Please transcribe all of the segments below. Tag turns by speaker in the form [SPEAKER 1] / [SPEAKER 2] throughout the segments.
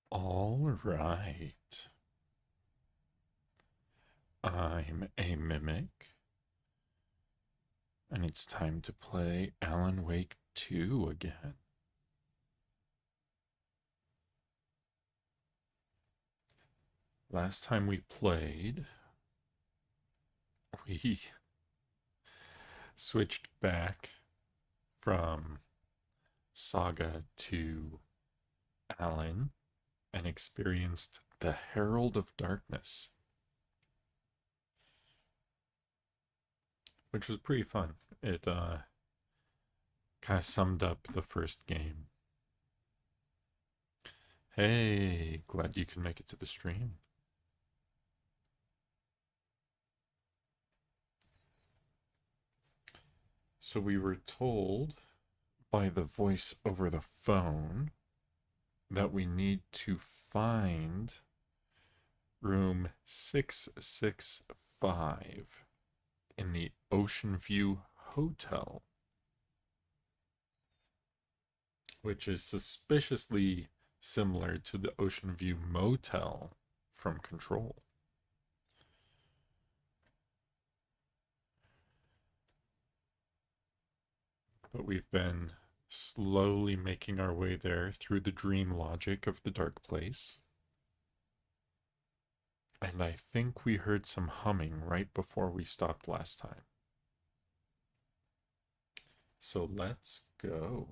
[SPEAKER 1] All right. I'm a mimic, and it's time to play Alan Wake 2 again. Last time we played, we switched back from Saga to Alan and experienced the Herald of Darkness, which was pretty fun. It kind of summed up the first game. Hey, glad you can make it to the stream. So we were told by the voice over the phone that we need to find room 665 in the Oceanview Hotel, which is suspiciously similar to the Oceanview Motel from Control. But we've been slowly making our way there through the dream logic of the dark place. And I think we heard some humming right before we stopped last time. So let's go.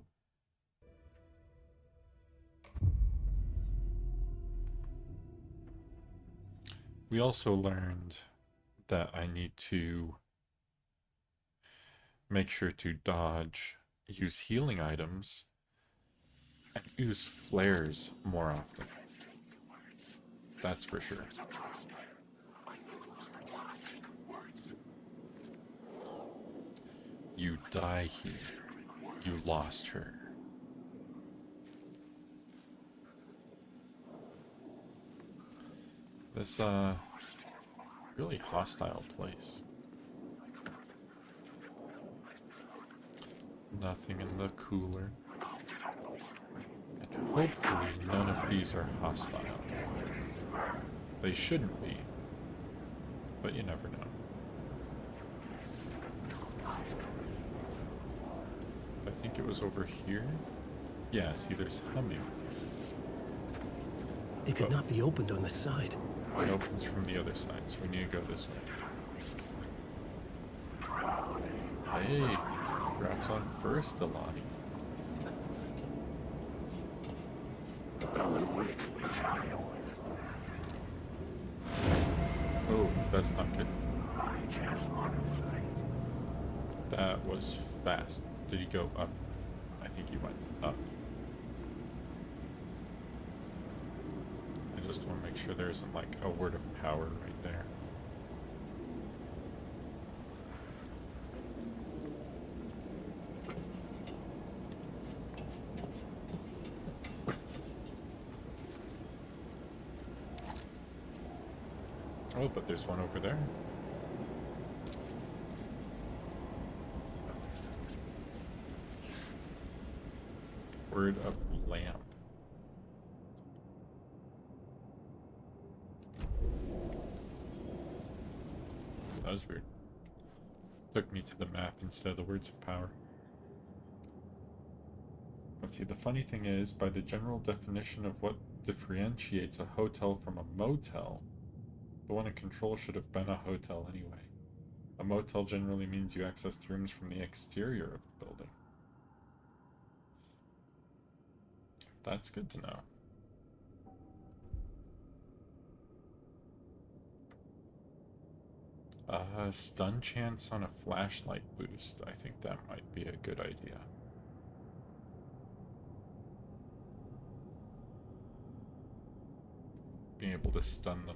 [SPEAKER 1] We also learned that I need to make sure to dodge, use healing items, and use flares more often. That's for sure. You die here. You lost her. This, really hostile place. Nothing in the cooler. And hopefully none of these are hostile. They shouldn't be, but you never know. I think it was over here. Yeah, see, there's humming.
[SPEAKER 2] It could not be opened on the side.
[SPEAKER 1] It opens from the other side, so we need to go this way. Hey, congrats on first, Delani. Oh, that's not good. That was fast. Did he go up? I think he went up. I just want to make sure there isn't like a word of power right there. Oh, but there's one over there. Word of lamp. That was weird. Took me to the map instead of the words of power. Let's see, the funny thing is, by the general definition of what differentiates a hotel from a motel, the one in Control should have been a hotel anyway. A motel generally means you access rooms from the exterior of the building. That's good to know. Stun chance on a flashlight boost. I think that might be a good idea. Being able to stun them.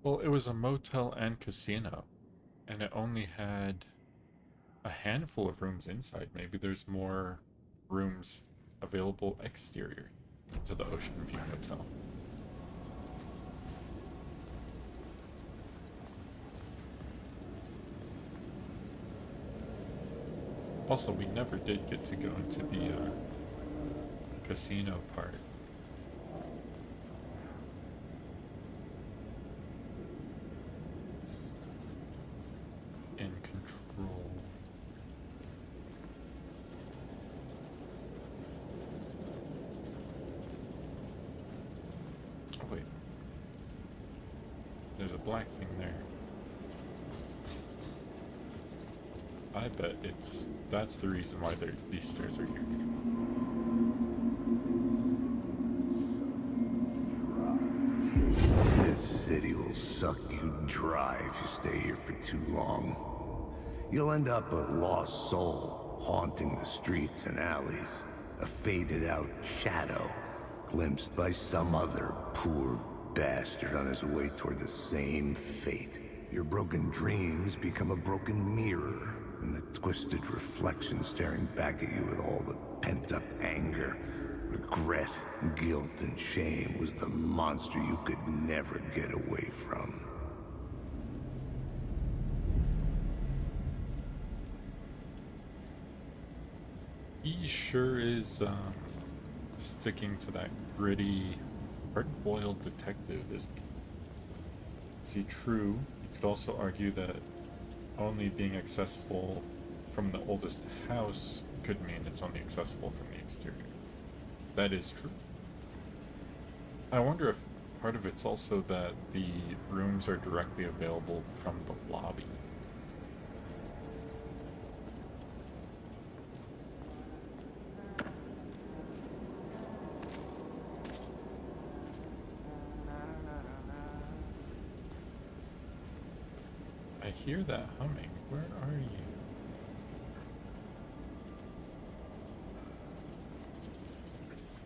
[SPEAKER 1] Well, it was a motel and casino, and it only had a handful of rooms inside. Maybe there's more rooms available exterior to the Oceanview Hotel. Also, we never did get to go into the casino part. In control. Oh wait. There's a black thing there. I bet that's the reason why these stairs are here.
[SPEAKER 3] This city will suck you dry if you stay here for too long. You'll end up a lost soul, haunting the streets and alleys. A faded-out shadow, glimpsed by some other poor bastard on his way toward the same fate. Your broken dreams become a broken mirror, and the twisted reflection staring back at you with all the pent-up anger, regret, guilt, and shame was the monster you could never get away from.
[SPEAKER 1] He sure is sticking to that gritty, hard-boiled detective, isn't he? See, true, you could also argue that only being accessible from the oldest house could mean it's only accessible from the exterior. That is true. I wonder if part of it's also that the rooms are directly available from the lobby. I hear that humming. Where are you?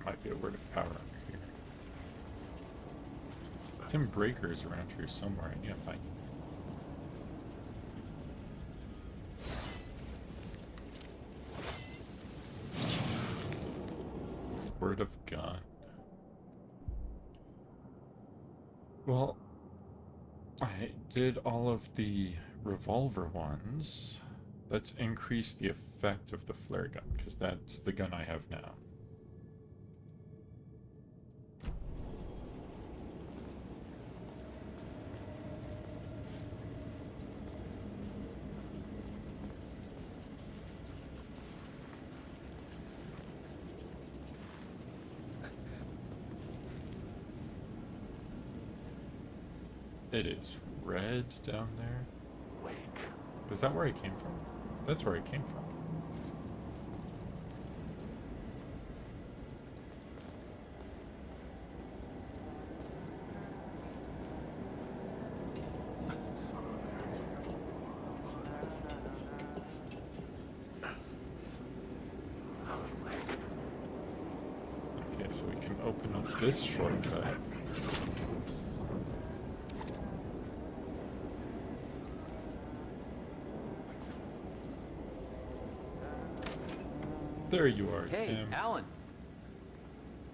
[SPEAKER 1] Might be a word of power under here. Tim Breaker's around here somewhere. I need to find him. Word of gun. Well, I did all of the revolver ones. Let's increase the effect of the flare gun, because that's the gun I have now. It is red down there.
[SPEAKER 3] Wake.
[SPEAKER 1] Is that where I came from? That's where I came from. Okay, so we can open up this shortcut. There you are,
[SPEAKER 4] Hey,
[SPEAKER 1] Tim.
[SPEAKER 4] Alan.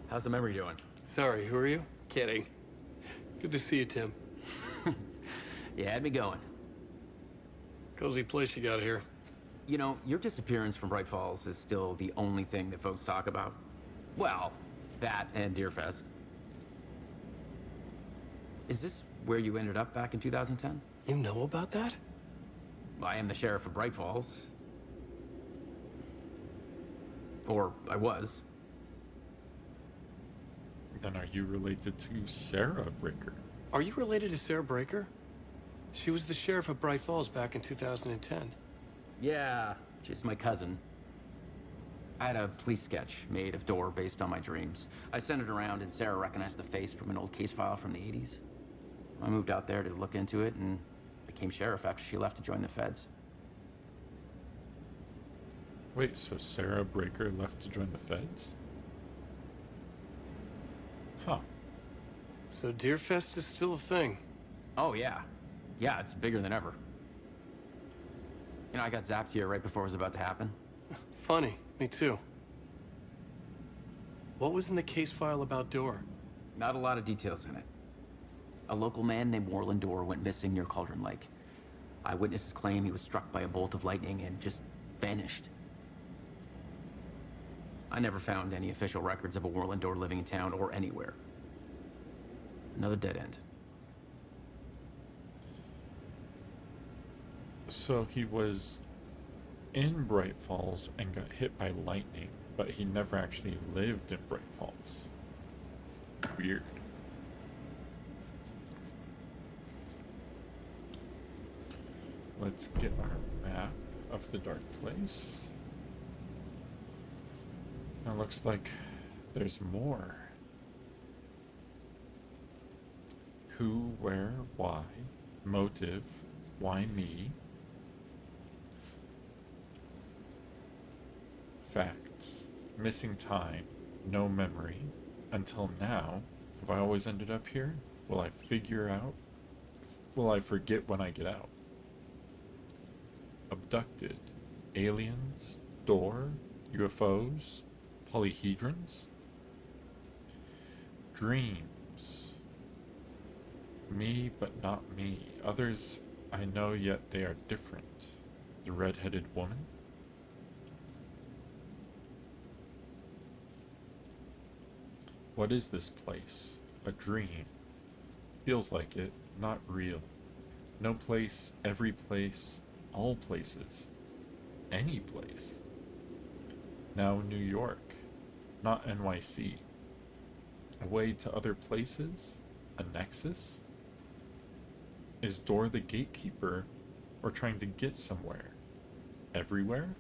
[SPEAKER 4] How's the memory doing?
[SPEAKER 5] Sorry, who are you? Kidding. Good to see you, Tim.
[SPEAKER 4] You had me going.
[SPEAKER 5] Cozy place you got here.
[SPEAKER 4] You know, your disappearance from Bright Falls is still the only thing that folks talk about. Well, that and Deerfest. Is this where you ended up back in 2010?
[SPEAKER 5] You know about that?
[SPEAKER 4] I am the sheriff of Bright Falls. Or I was.
[SPEAKER 1] Then are you related to Sarah Breaker?
[SPEAKER 5] Are you related to Sarah Breaker? She was the sheriff of Bright Falls back in 2010.
[SPEAKER 4] Yeah, she's my cousin. I had a police sketch made of Door based on my dreams. I sent it around and Sarah recognized the face from an old case file from the 80s. I moved out there to look into it and became sheriff after she left to join the feds.
[SPEAKER 1] Wait, so Sarah Breaker left to join the feds? Huh.
[SPEAKER 5] So Deerfest is still a thing.
[SPEAKER 4] Oh, yeah. Yeah, it's bigger than ever. You know, I got zapped here right before it was about to happen.
[SPEAKER 5] Funny, me too. What was in the case file about Door?
[SPEAKER 4] Not a lot of details in it. A local man named Warland Door went missing near Cauldron Lake. Eyewitnesses claim he was struck by a bolt of lightning and just vanished. I never found any official records of a Warland Door living in town or anywhere. Another dead end.
[SPEAKER 1] So he was in Bright Falls and got hit by lightning, but he never actually lived in Bright Falls. Weird. Let's get our map of the dark place. Now looks like there's more. Who, where, why, motive, why me? Facts, missing time, no memory. Until now, have I always ended up here? Will I figure out? Will I forget when I get out? Abducted, aliens, door, UFOs, polyhedrons, dreams. Me, but not me. Others I know, yet they are different. The red-headed woman? What is this place? A dream. Feels like it, not real. No place, every place, all places. Any place. Now New York, not NYC. A way to other places? A nexus? Is Door the gatekeeper, or trying to get somewhere? Everywhere?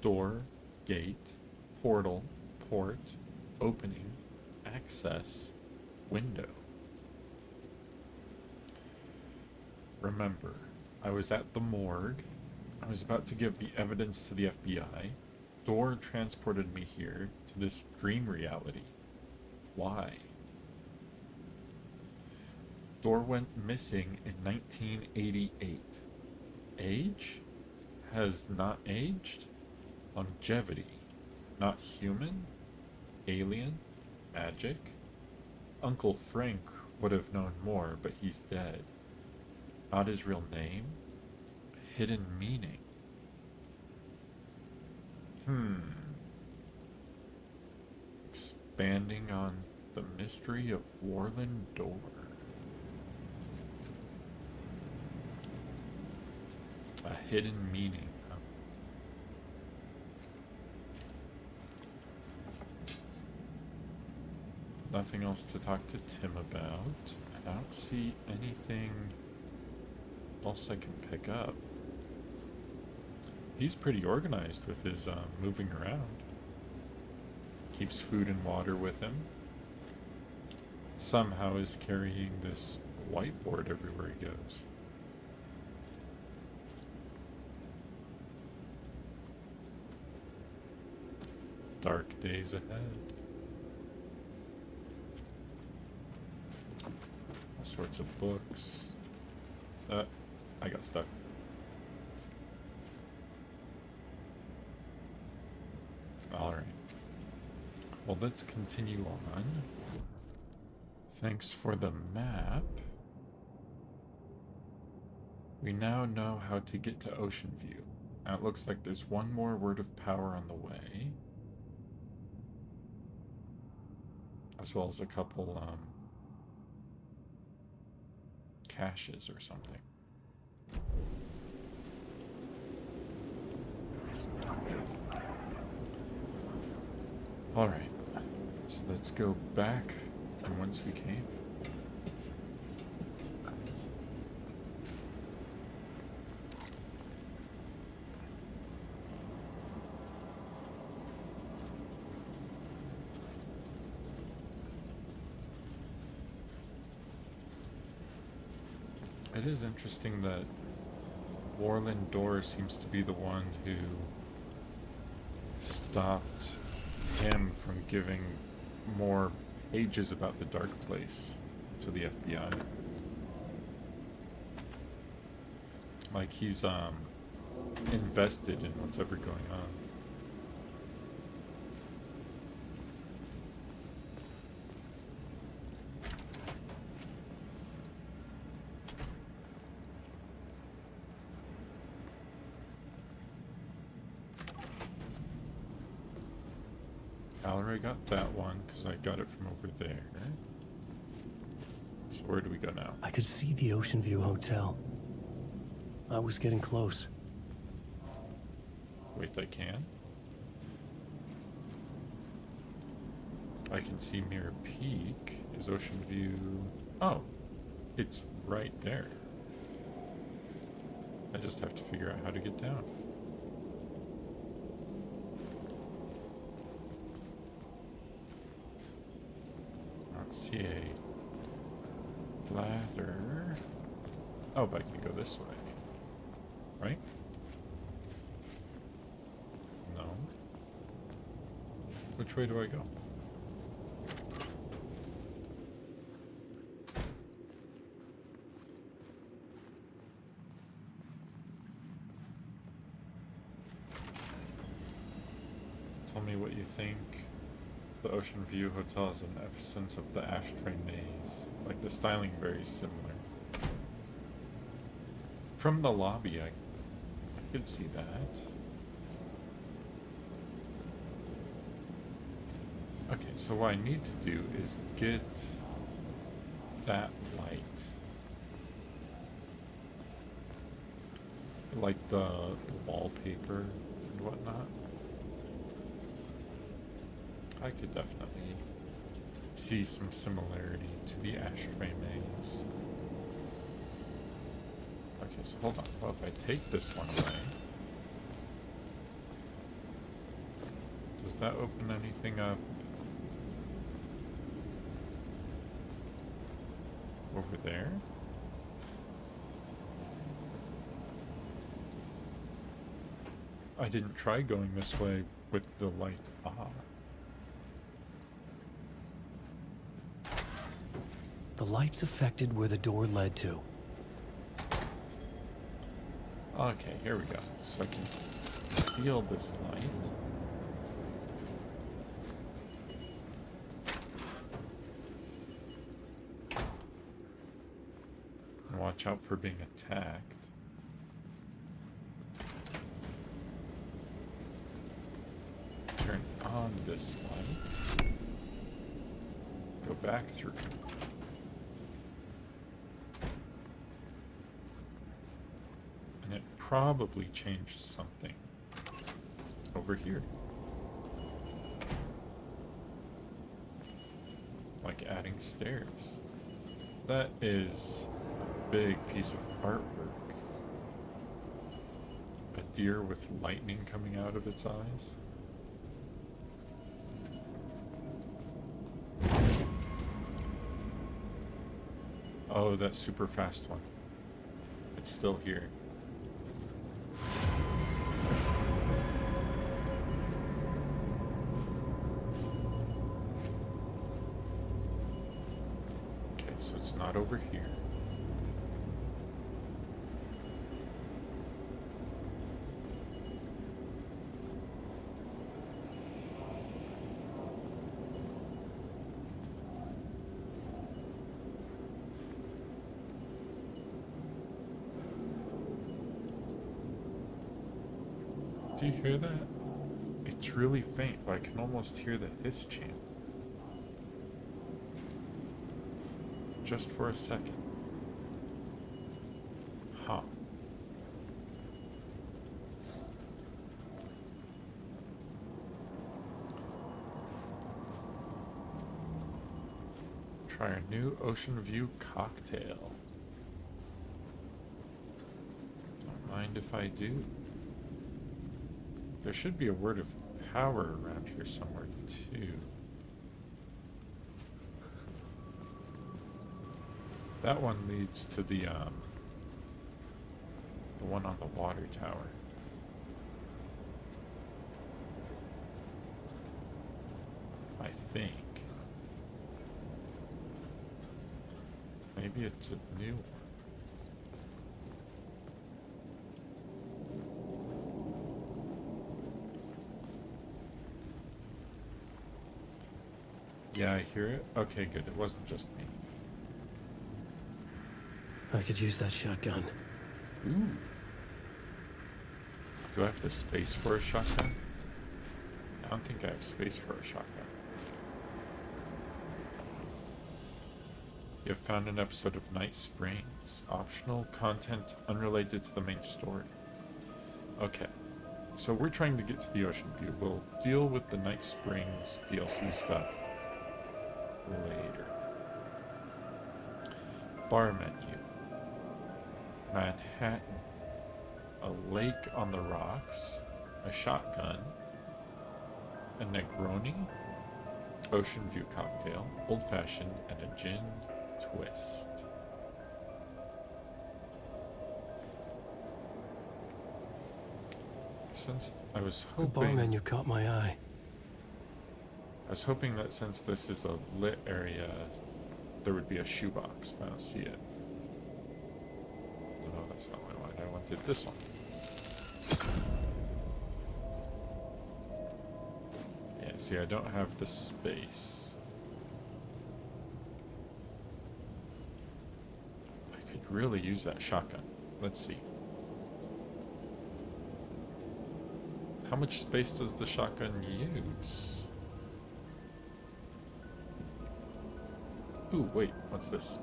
[SPEAKER 1] Door, gate, portal, port, opening, access, window. Remember, I was at the morgue. I was about to give the evidence to the FBI. Door transported me here to this dream reality. Why? Door went missing in 1988. Age? Has not aged? Longevity? Not human? Alien? Magic? Uncle Frank would have known more, but he's dead. Not his real name? Hidden meaning? Expanding on the mystery of Warland Door. A hidden meaning, huh? Nothing else to talk to Tim about. I don't see anything else I can pick up. He's pretty organized with his moving around. Keeps food and water with him. Somehow is carrying this whiteboard everywhere he goes. Dark days ahead. All sorts of books. I got stuck. Alright. Well, let's continue on. Thanks for the map. We now know how to get to Oceanview. Now it looks like there's one more word of power on the way. As well as a couple, caches or something. Alright, so let's go back from whence we came. It is interesting that Warland Door seems to be the one who stopped him from giving more pages about the dark place to the FBI. Like he's invested in what's ever going on. Valerie got that one because I got it from over there. So where do we go now?
[SPEAKER 2] I could see the Oceanview Hotel. I was getting close.
[SPEAKER 1] Wait, I can? I can see Mirror Peak. Is Oceanview... Oh, it's right there. I just have to figure out how to get down. I don't see a ladder. Oh, but I can go this way. Right? No. Which way do I go? Tell me what you think. The Oceanview Hotel is an essence of the ashtray maze. Like the styling very similar. From the lobby, I could see that. Okay, so what I need to do is get that light. Like the wallpaper and whatnot. I could definitely see some similarity to the ashtray maze. Okay, so hold on. Well, if I take this one away, does that open anything up over there? I didn't try going this way with the light off.
[SPEAKER 2] The light's affected where the door led to.
[SPEAKER 1] Okay, here we go. So I can feel this light. And watch out for being attacked. Turn on this light. Go back through. And it probably changed something over here. Like adding stairs. That is a big piece of artwork. A deer with lightning coming out of its eyes. Oh, that super fast one. It's still here. Okay, so it's not over here. Do you hear that? It's really faint, but I can almost hear the hiss chant. Just for a second. Huh. Try a new Oceanview cocktail. Don't mind if I do. There should be a word of power around here somewhere, too. That one leads to the one on the water tower. I think. Maybe it's a new one. Yeah, I hear it. Okay, good. It wasn't just me.
[SPEAKER 2] I could use that shotgun.
[SPEAKER 1] Ooh. Do I have the space for a shotgun? Yeah. think I have space for a shotgun. You have found an episode of Night Springs. Optional content unrelated to the main story. Okay. So we're trying to get to the Oceanview. We'll deal with the Night Springs DLC stuff later. Bar menu. Manhattan. A lake on the rocks. A shotgun. A Negroni. Oceanview cocktail. Old fashioned. And a gin twist. Since I was
[SPEAKER 2] The bar
[SPEAKER 1] hoping...
[SPEAKER 2] menu caught my eye.
[SPEAKER 1] I was hoping that since this is a lit area, there would be a shoebox, but I don't see it. No, that's not what I wanted. I wanted this one. Yeah, see, I don't have the space. I could really use that shotgun. Let's see. How much space does the shotgun use? Ooh, wait, what's this?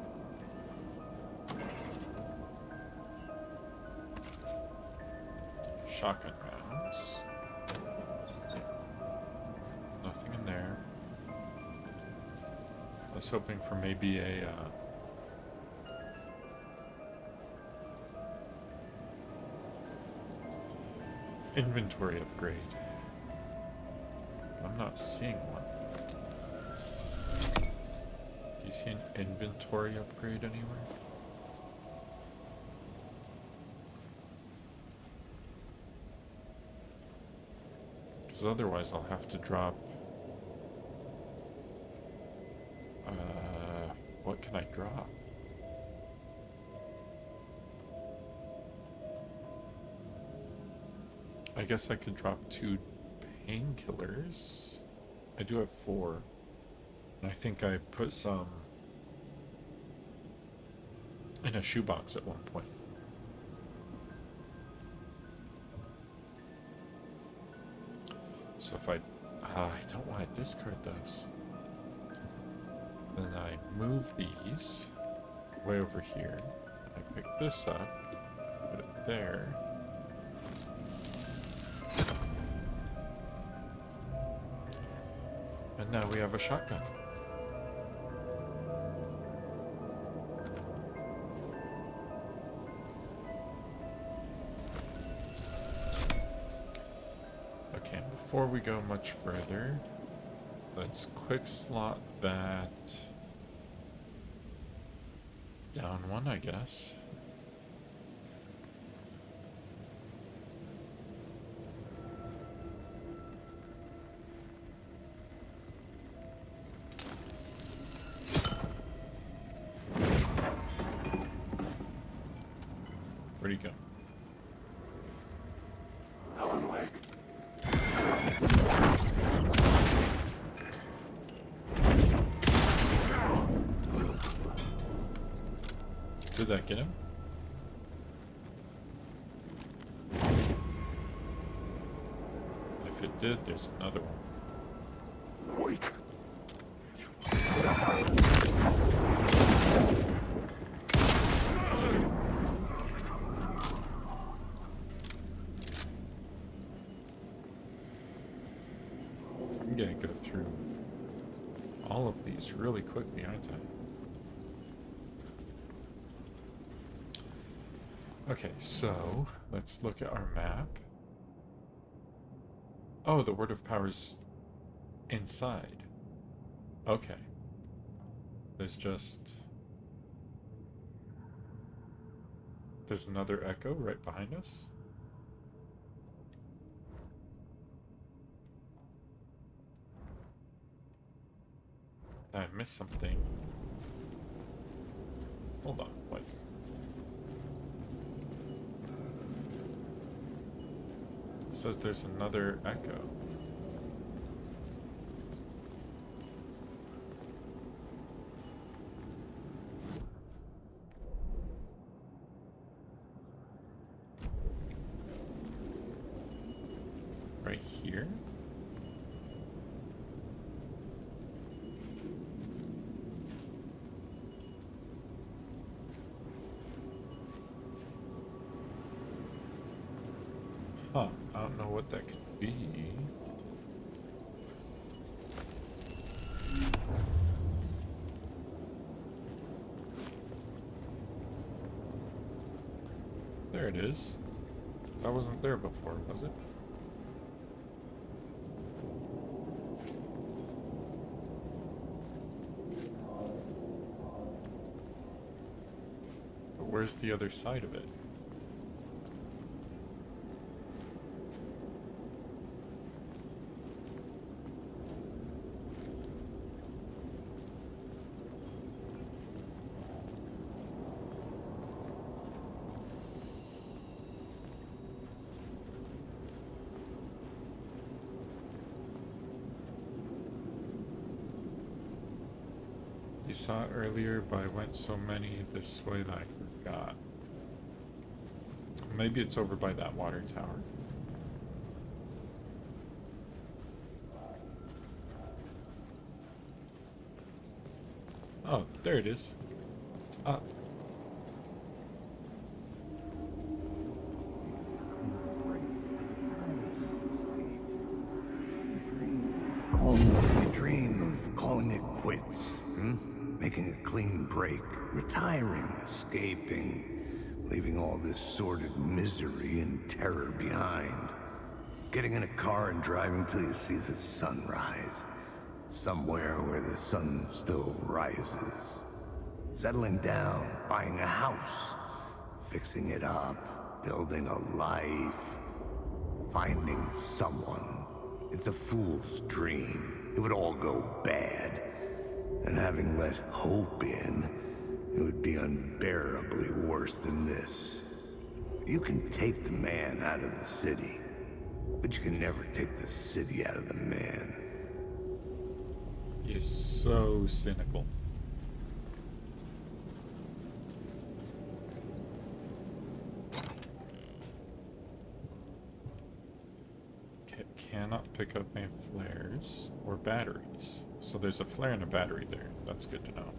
[SPEAKER 1] Shotgun rounds. Nothing in there. I was hoping for maybe a, inventory upgrade. I'm not seeing one. Do you see an inventory upgrade anywhere? Because otherwise I'll have to drop... what can I drop? I guess I could drop 2 painkillers. I do have 4. And I think I put some in a shoebox at one point. So if I don't want to discard those. Then I move these way over here. I pick this up, put it there. And now we have a shotgun. Okay, before we go much further, let's quick slot that down one, I guess. Where'd he go?
[SPEAKER 3] Helen Lake.
[SPEAKER 1] Did that get him? If it did, there's another one.
[SPEAKER 3] Wait.
[SPEAKER 1] I'm gonna go through all of these really quickly, aren't I? Okay, so let's look at our map. Oh, the Word of Power's inside. Okay. There's another echo right behind us. I missed something. Hold on, wait. It says there's another echo. Right here? Huh, I don't know what that could be. There it is. That wasn't there before, was it? But where's the other side of it? You saw it earlier, but I went so many this way that I forgot. Maybe it's over by that water tower. Oh, there it is. It's up.
[SPEAKER 3] You dream of calling it quits, making a clean break, retiring, escaping, leaving all this sordid misery and terror behind. Getting in a car and driving till you see the sun rise. Somewhere where the sun still rises. Settling down, buying a house, fixing it up, building a life, finding someone. It's a fool's dream. It would all go bad. And having let hope in, it would be unbearably worse than this. You can take the man out of the city, but you can never take the city out of the man.
[SPEAKER 1] He is so cynical. Cannot pick up any flares or batteries. So there's a flare and a battery there. That's good to know.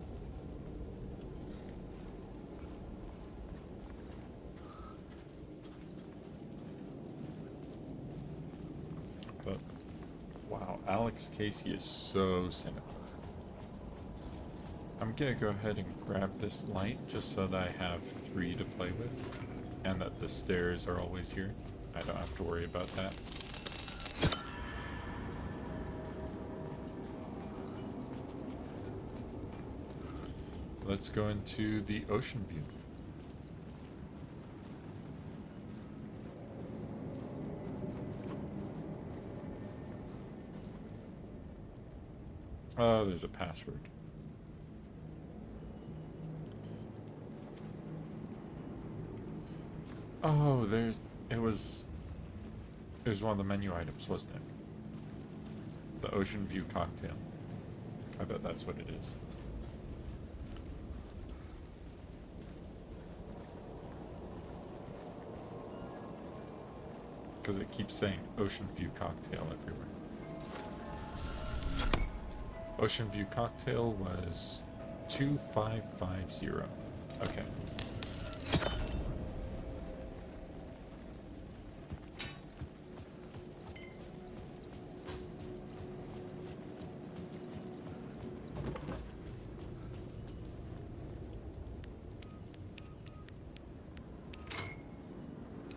[SPEAKER 1] But wow, Alex Casey is so cynical. I'm gonna go ahead and grab this light just so that I have 3 to play with, and that the stairs are always here. I don't have to worry about that. Let's go into the Oceanview. Oh, there's a password. Oh, it was one of the menu items, wasn't it? The Oceanview cocktail. I bet that's what it is. Because it keeps saying Oceanview cocktail everywhere. Oceanview cocktail was 2550. Okay.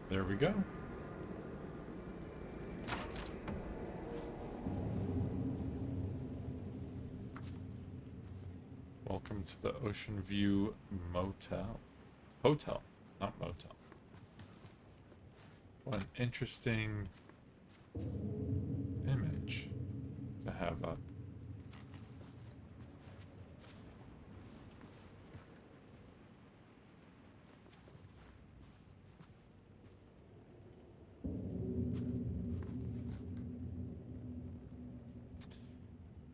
[SPEAKER 1] There we go. Welcome to the Oceanview Motel. Hotel, not motel. What an interesting image to have up.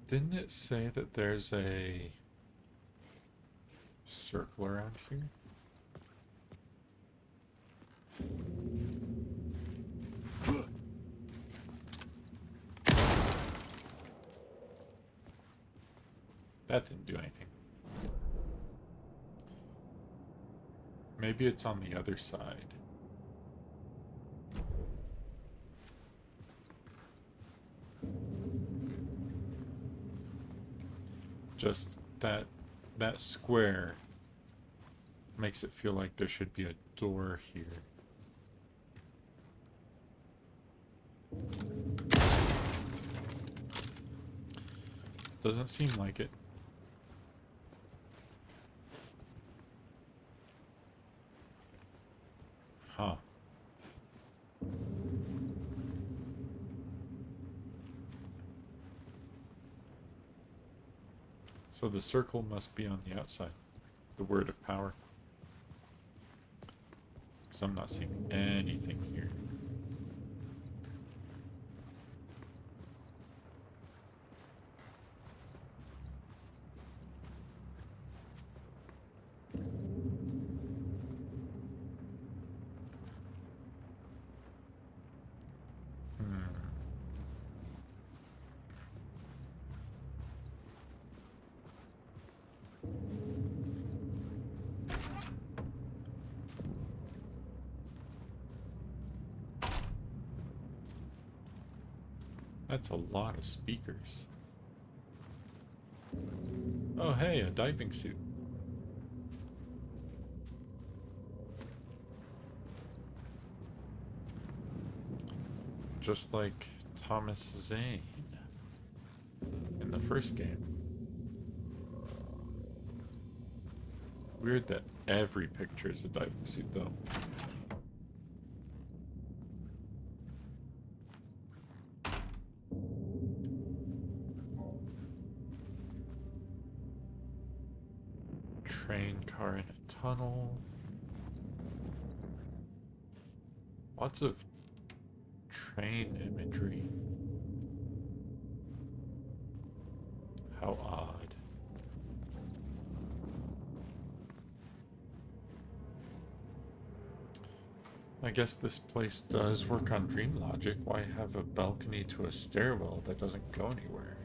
[SPEAKER 1] Didn't it say that there's a circle around here? That didn't do anything. Maybe it's on the other side. just that square makes it feel like there should be a door here. Doesn't seem like it. Huh. So the circle must be on the outside. The word of power. Because I'm not seeing anything here. That's a lot of speakers. Oh hey, a diving suit. Just like Thomas Zane in the first game. Weird that every picture is a diving suit though. Train car in a tunnel. Lots of train imagery. How odd. I guess this place does work on dream logic. Why have a balcony to a stairwell that doesn't go anywhere?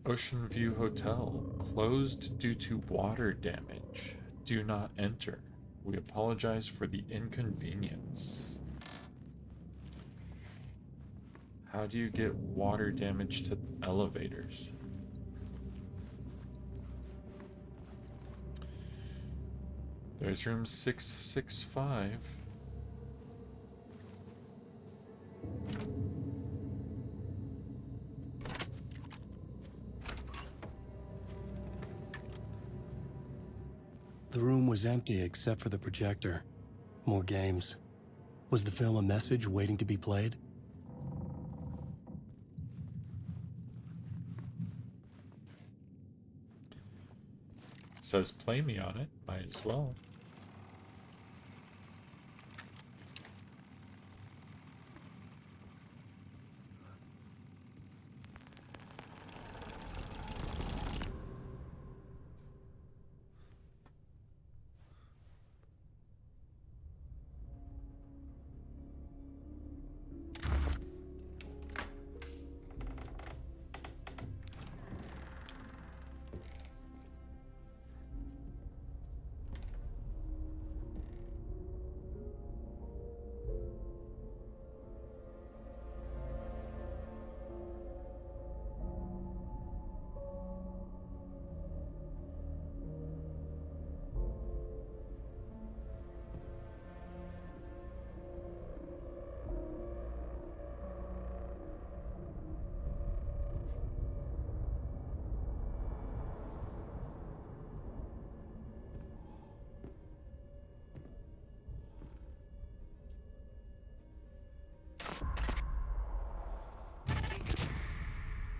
[SPEAKER 1] Oceanview Hotel, closed due to water damage. Do not enter. We apologize for the inconvenience. How do you get water damage to elevators? There's room 665.
[SPEAKER 2] The room was empty except for the projector. More games. Was the film a message waiting to be played?
[SPEAKER 1] It says play me on it. Might as well.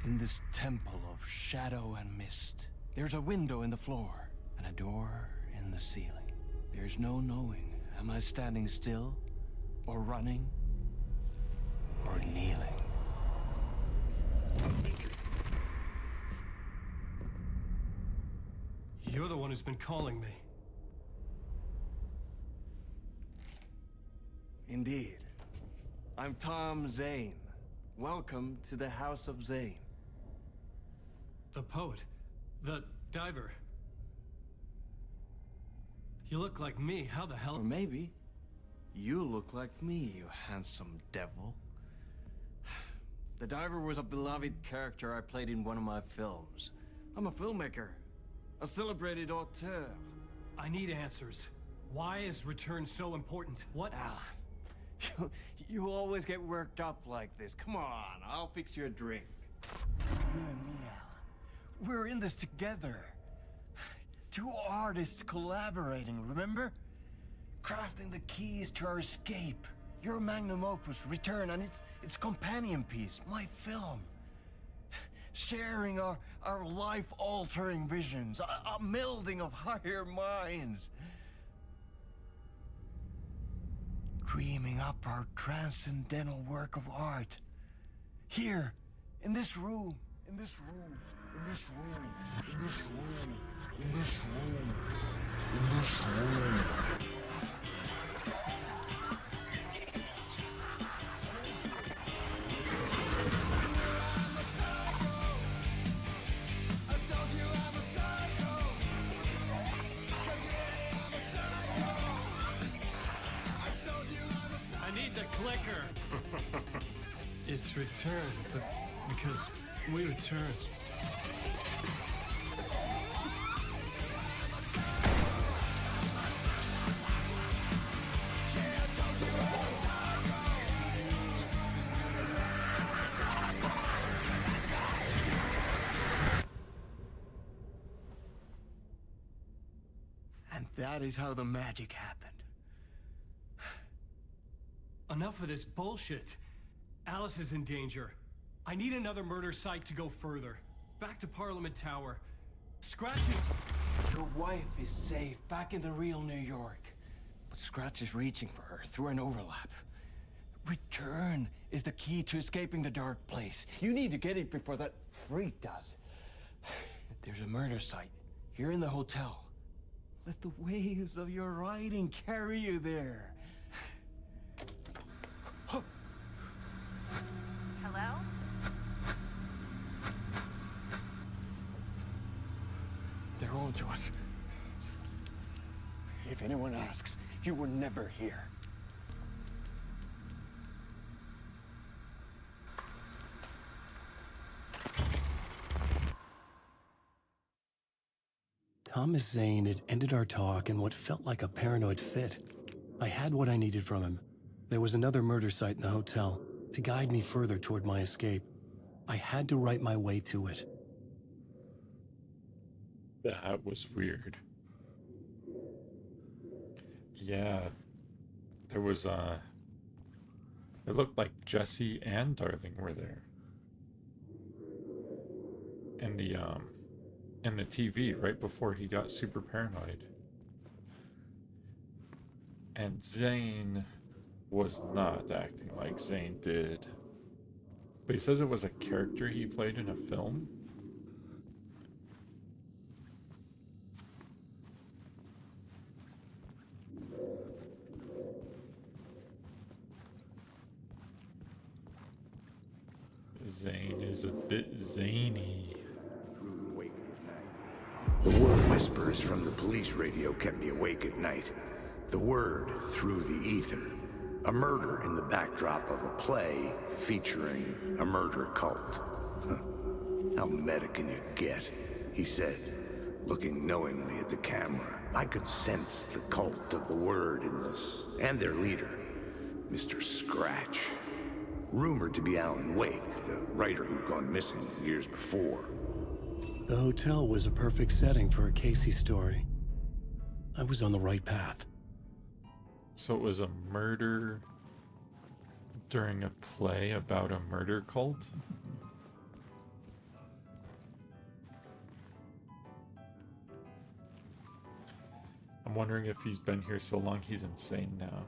[SPEAKER 6] In this temple of shadow and mist, there's a window in the floor and a door in the ceiling. There's no knowing, am I standing still, or running, or kneeling?
[SPEAKER 5] You're the one who's been calling me.
[SPEAKER 6] Indeed. I'm Tom Zane. Welcome to the House of Zane.
[SPEAKER 5] The poet. The diver. You look like me. How the hell?
[SPEAKER 6] Or maybe You look like me, you handsome devil. The diver was a beloved character I played in one of my films. I'm a filmmaker, a celebrated auteur.
[SPEAKER 7] I need answers. Why is Return so important? What?
[SPEAKER 6] Alan, you always get worked up like this. Come on, I'll fix you a drink. You and me, Alan. We're in this together. Two artists collaborating, remember? Crafting the keys to our escape. Your magnum opus, Return, and its companion piece, my film. Sharing our life-altering visions, a melding of higher minds. Dreaming up our transcendental work of art. Here, in this room, in this room, in this room, in this room, in this room, in this room.
[SPEAKER 7] I need the clicker. It's Return, but because we returned.
[SPEAKER 6] And that is how the magic happened.
[SPEAKER 7] Enough of this bullshit. Alice is in danger. I need another murder site to go further. Back to Parliament Tower. Scratch is...
[SPEAKER 6] Your wife is safe, back in the real New York. But Scratch is reaching for her through an overlap. Return is the key to escaping the dark place. You need to get it before that freak does. There's a murder site here in the hotel. Let the waves of your writing carry you there.
[SPEAKER 8] Hello?
[SPEAKER 6] They're all yours. If anyone asks, you were never here.
[SPEAKER 2] Thomas Zane had ended our talk in what felt like a paranoid fit. I had what I needed from him. There was another murder site in the hotel to guide me further toward my escape. I had to write my way to it.
[SPEAKER 1] That was weird. Yeah, there was it looked like Jesse and Darling were there. In the TV right before he got super paranoid. And Zane was not acting like Zane did. But he says it was a character he played in a film. Zane is a bit zany.
[SPEAKER 3] The word whispers from the police radio kept me awake at night. The word through the ether. A murder in the backdrop of a play featuring a murder cult. Huh. How meta can you get? He said, looking knowingly at the camera. I could sense the cult of the word in this, and their leader, Mr. Scratch. Rumored to be Alan Wake, the writer who'd gone missing years before.
[SPEAKER 2] The hotel was a perfect setting for a Casey story. I was on the right path.
[SPEAKER 1] So it was a murder during a play about a murder cult? I'm wondering if he's been here so long he's insane now.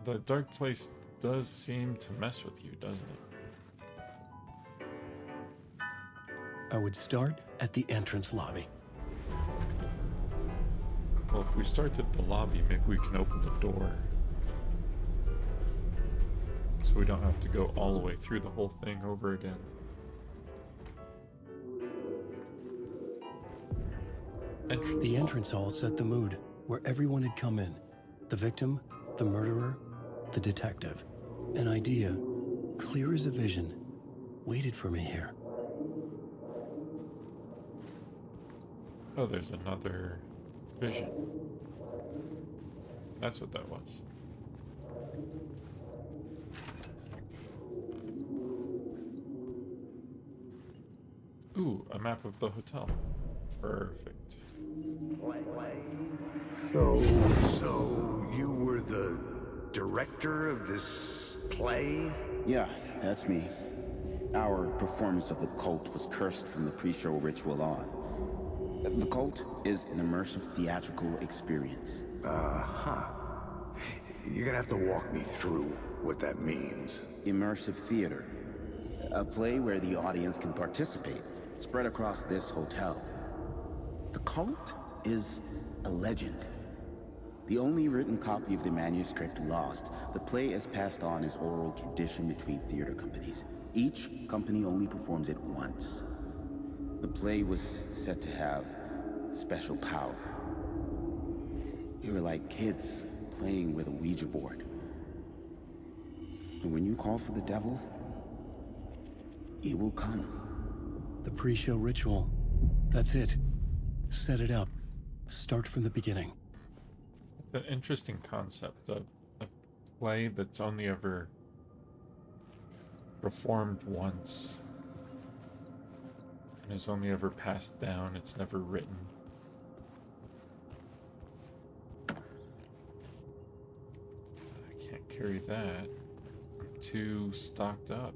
[SPEAKER 1] The dark place does seem to mess with you, doesn't it?
[SPEAKER 2] I would start at the entrance lobby.
[SPEAKER 1] Well, if we start at the lobby, maybe we can open the door. So we don't have to go all the way through the whole thing over again.
[SPEAKER 2] The entrance hall set the mood, where everyone had come in. The victim, The murderer, the detective. An idea, clear as a vision, waited for me here.
[SPEAKER 1] Oh, there's another vision. That's what that was. Ooh, a map of the hotel. Perfect.
[SPEAKER 3] So you were the director of this play?
[SPEAKER 8] Yeah, that's me. Our performance of the cult was cursed from the pre-show ritual on. The cult is an immersive theatrical experience.
[SPEAKER 3] Uh-huh. You're gonna have to walk me through what that means.
[SPEAKER 8] Immersive theater. A play where the audience can participate, spread across this hotel. The cult is a legend. The only written copy of the manuscript lost, the play is passed on as oral tradition between theater companies. Each company only performs it once. The play was said to have special power. We were like kids playing with a Ouija board. And when you call for the devil, he will come.
[SPEAKER 2] The pre-show ritual. That's it. Set it up. Start from the beginning.
[SPEAKER 1] It's an interesting concept of a play that's only ever performed once and is only ever passed down. It's never written. I can't carry that. I'm too stocked up.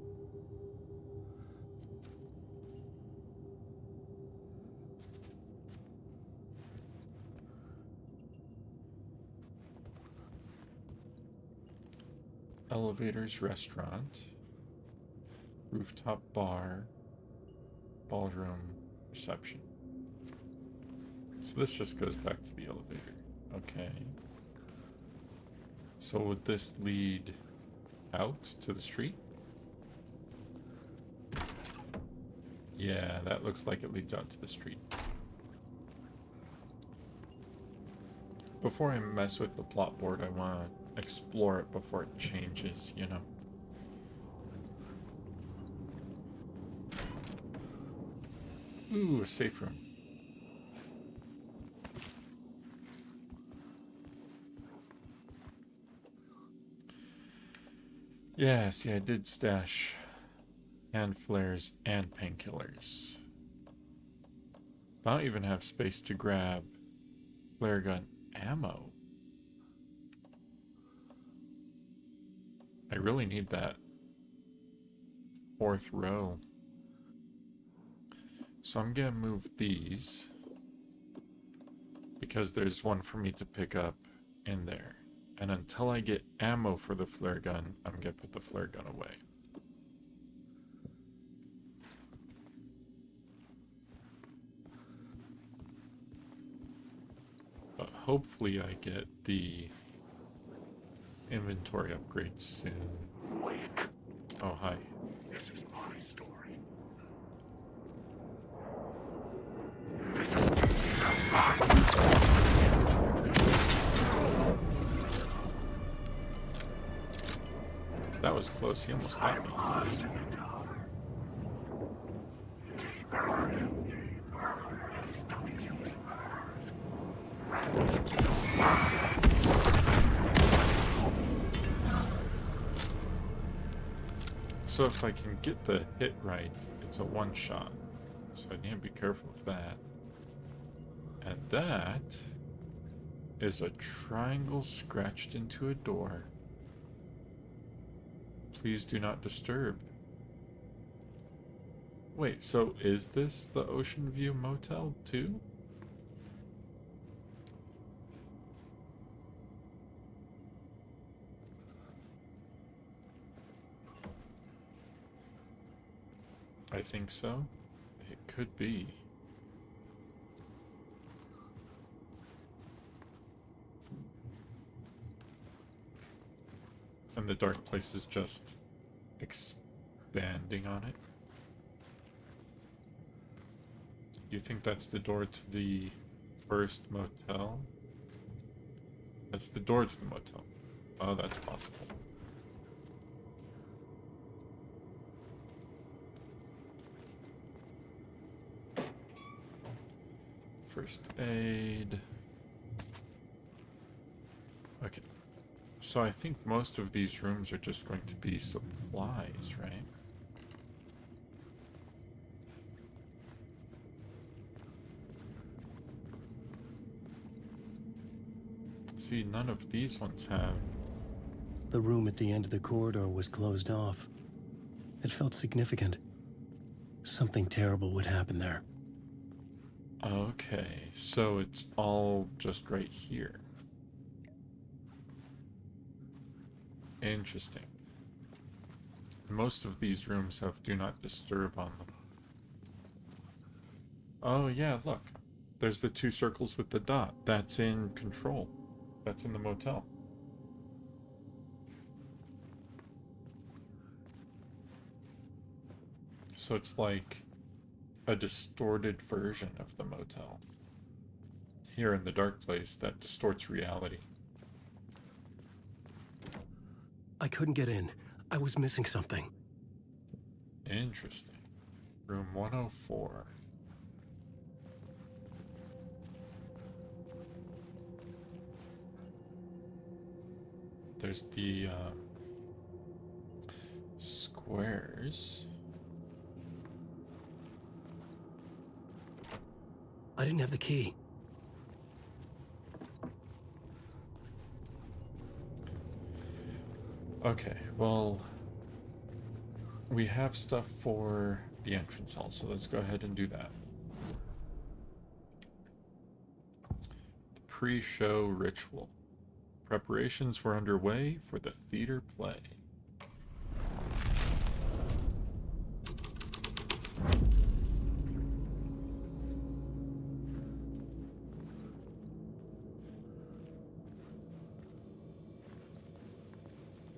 [SPEAKER 1] Elevators, restaurant, rooftop bar, ballroom, reception. So this just goes back to the elevator. Okay. So would this lead out to the street? Yeah, that looks like it leads out to the street. Before I mess with the plot board, I want to explore it before it changes, you know. Ooh, a safe room. Yeah, see, I did stash hand flares and painkillers. I don't even have space to grab flare gun ammo. I really need that fourth row. So I'm gonna move these because there's one for me to pick up in there. And until I get ammo for the flare gun, I'm gonna put the flare gun away. But hopefully I get the inventory upgrades soon.
[SPEAKER 3] Wake.
[SPEAKER 1] Oh, hi.
[SPEAKER 3] This is my story. This is
[SPEAKER 1] That was close. He almost got me.
[SPEAKER 3] lost in the dark.
[SPEAKER 1] So if I can get the hit right, it's a one shot. So I need to be careful of that. And that is a triangle scratched into a door. Please do not disturb. Wait, so is this the Oceanview Motel too? I think so. It could be. And the dark place is just expanding on it. You think that's the door to the first motel? That's the door to the motel. Oh, that's possible. First aid. Okay. So I think most of these rooms are just going to be supplies, right? See, none of these ones have.
[SPEAKER 2] The room at the end of the corridor was closed off. It felt significant. Something terrible would happen there.
[SPEAKER 1] Okay, so it's all just right here. Interesting. Most of these rooms have do not disturb on them. Oh yeah, look. There's the 2 circles with the dot. That's in control. That's in the motel. So it's like a distorted version of the motel. Here in the dark place that distorts reality.
[SPEAKER 2] I couldn't get in. I was missing something.
[SPEAKER 1] Interesting. Room 104. There's the squares.
[SPEAKER 2] I didn't have the key.
[SPEAKER 1] Okay, well, we have stuff for the entrance hall, so let's go ahead and do that. The pre-show ritual. Preparations were underway for the theater play.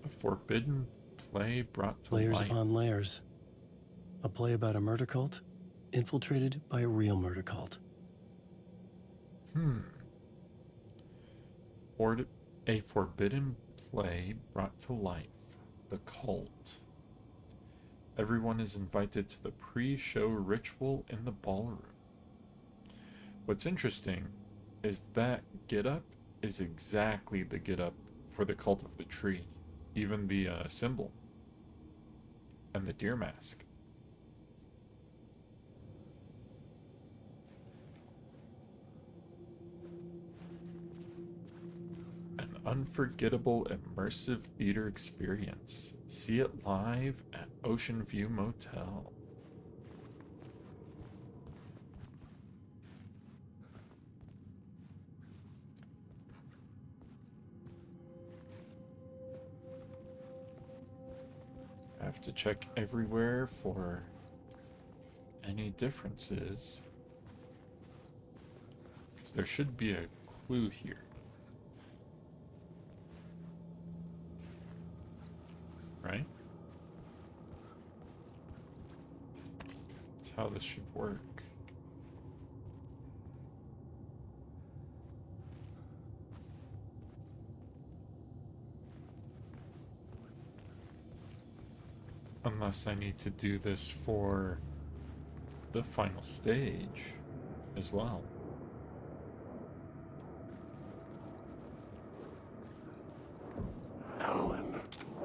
[SPEAKER 1] A forbidden play brought to
[SPEAKER 2] Layers
[SPEAKER 1] light.
[SPEAKER 2] upon layers. A play about a murder cult, infiltrated by a real murder cult.
[SPEAKER 1] A forbidden play brought to life. The cult. Everyone is invited to the pre-show ritual in the ballroom. What's interesting is that get-up is exactly the get-up for the Cult of the Tree. Even the symbol. And the deer mask. An unforgettable immersive theater experience. See it live at Oceanview Motel. I have to check everywhere for any differences. Because there should be a clue here. Right? That's how this should work. Unless I need to do this for the final stage as well.
[SPEAKER 3] Alan,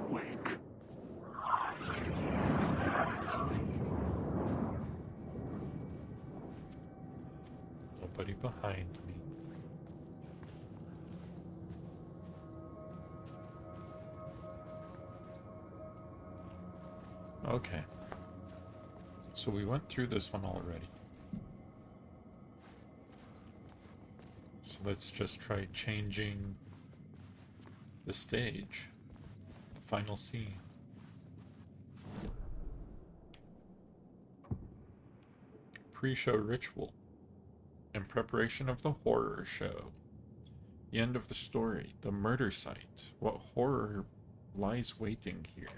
[SPEAKER 3] wake.
[SPEAKER 1] Nobody behind me. Okay. So we went through this one already. So let's just try changing the stage. The final scene. Pre-show ritual. In preparation of the horror show. The end of the story. The murder site. What horror lies waiting here?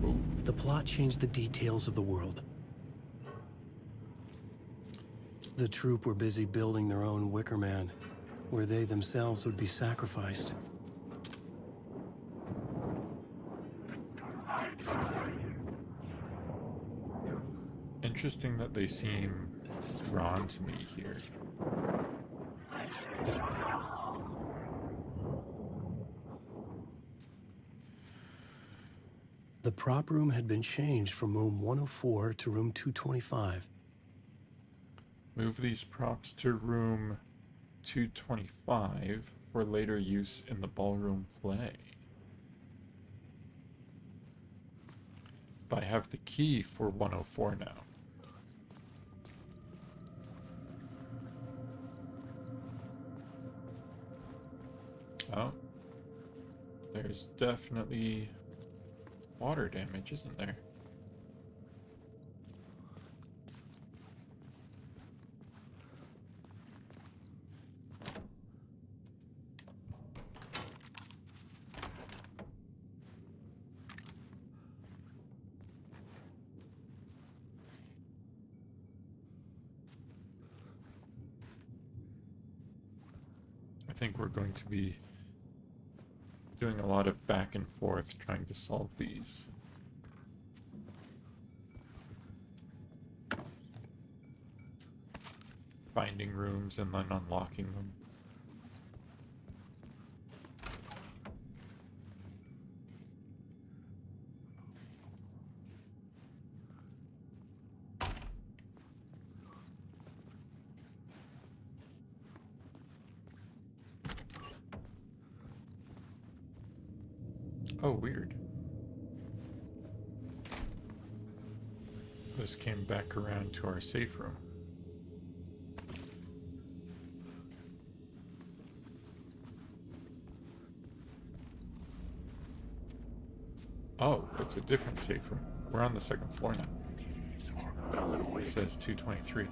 [SPEAKER 1] Ooh.
[SPEAKER 2] The plot changed the details of the world. The troupe were busy building their own Wicker Man, where they themselves would be sacrificed.
[SPEAKER 1] Interesting that they seem drawn to me here.
[SPEAKER 2] The prop room had been changed from room 104 to room 225.
[SPEAKER 1] Move these props to room 225 for later use in the ballroom play. But I have the key for 104 now. Oh, there's definitely water damage, isn't there? I think we're going to be doing a lot of back and forth trying to solve these. Finding rooms and then unlocking them. Oh, weird. This came back around to our safe room. Oh, it's a different safe room. We're on the second floor now. It says 223.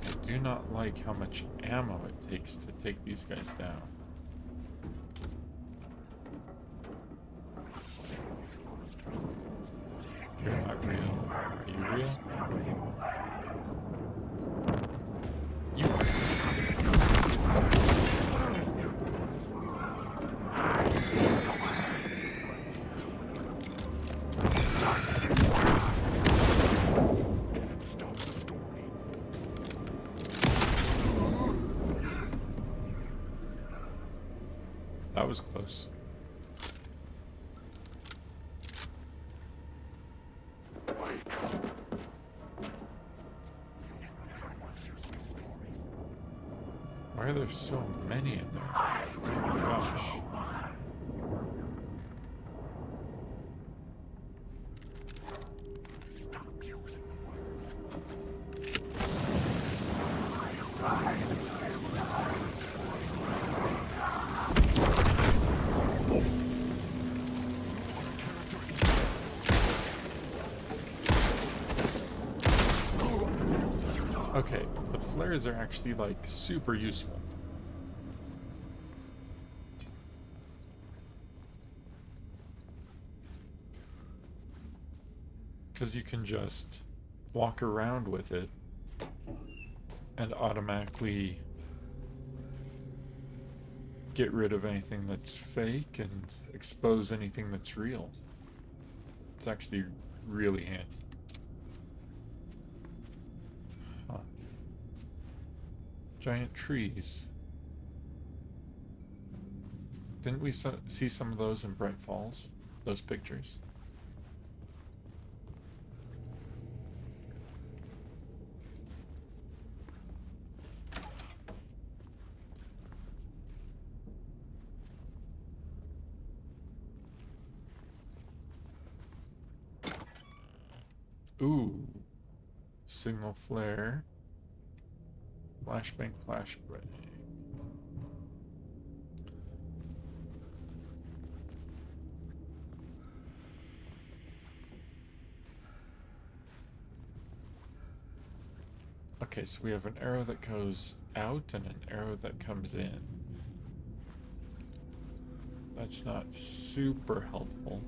[SPEAKER 1] I do not like how much ammo it takes to take these guys down. You're not real. Are you real? You are. That was close. Why are there so many in there? Oh my gosh. Okay, the flares are actually like super useful. Because you can just walk around with it and automatically get rid of anything that's fake and expose anything that's real. It's actually really handy. Huh. Giant trees. Didn't we see some of those in Bright Falls? Those pictures? Ooh. Signal flare. Flashbang, flashbang. Okay, so we have an arrow that goes out and an arrow that comes in. That's not super helpful.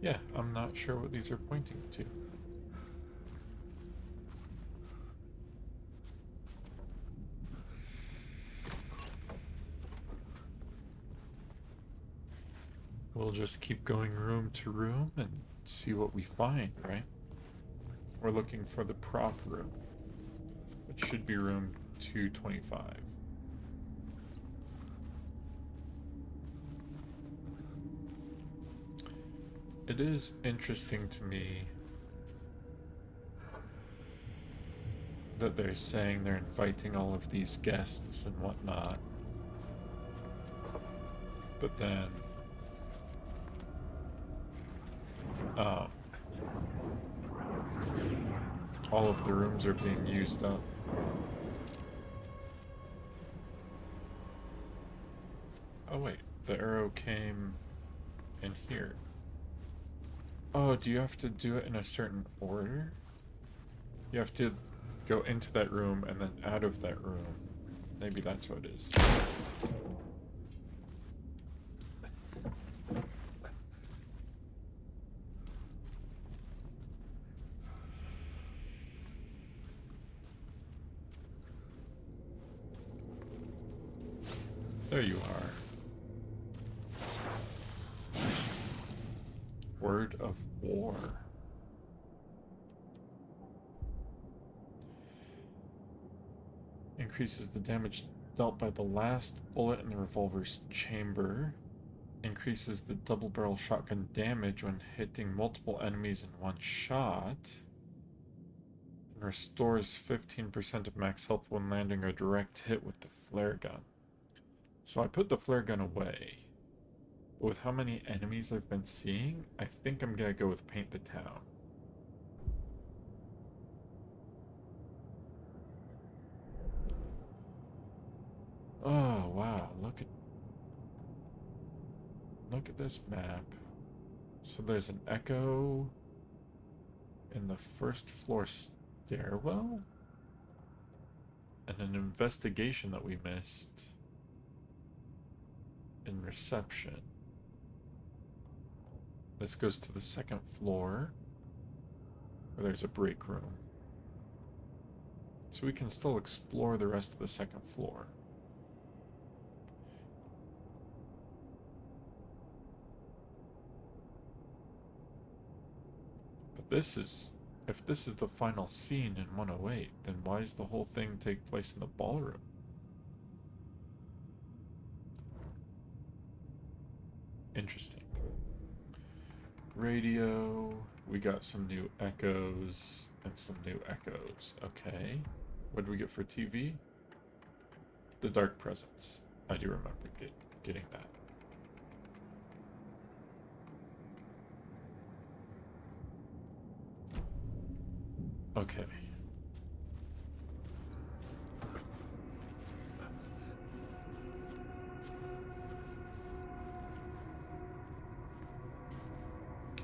[SPEAKER 1] Yeah, I'm not sure what these are pointing to. We'll just keep going room to room and see what we find, right? We're looking for the prop room, which should be room 225. It is interesting to me that they're saying they're inviting all of these guests and whatnot, but then all of the rooms are being used up. Oh wait, the arrow came in here. Oh, do you have to do it in a certain order? You have to go into that room and then out of that room. Maybe that's what it is. There you are. Word of war. Increases the damage dealt by the last bullet in the revolver's chamber. Increases the double barrel shotgun damage when hitting multiple enemies in one shot. And restores 15% of max health when landing a direct hit with the flare gun. So I put the flare gun away. But with how many enemies I've been seeing, I think I'm gonna go with Paint the Town. Oh wow, look at this map. So there's an echo in the first floor stairwell? And an investigation that we missed in reception. This goes to the second floor, where there's a break room. So we can still explore the rest of the second floor. But this is, if this is the final scene in 108, then why does the whole thing take place in the ballroom? Interesting. Radio, we got some new echoes and some new echoes. Okay. What did we get for TV? The Dark Presence. I do remember getting that. Okay.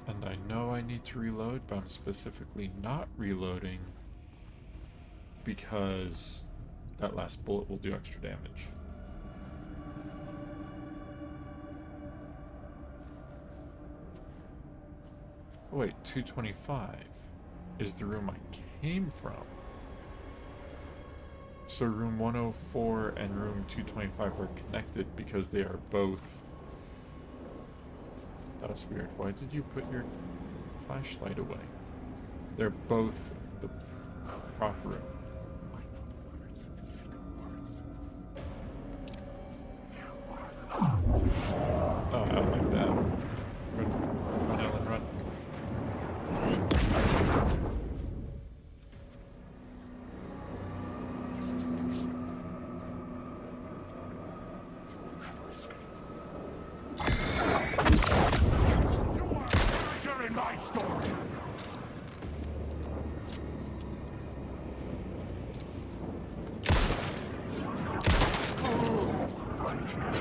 [SPEAKER 1] And I know I need to reload, but I'm specifically not reloading because that last bullet will do extra damage. Oh, wait, 225 is the room I came from. So room 104 and room 225 are connected because they are both... That was weird. Why did you put your flashlight away? They're both the prop room. Oh, I don't like that. Run, Ellen, run.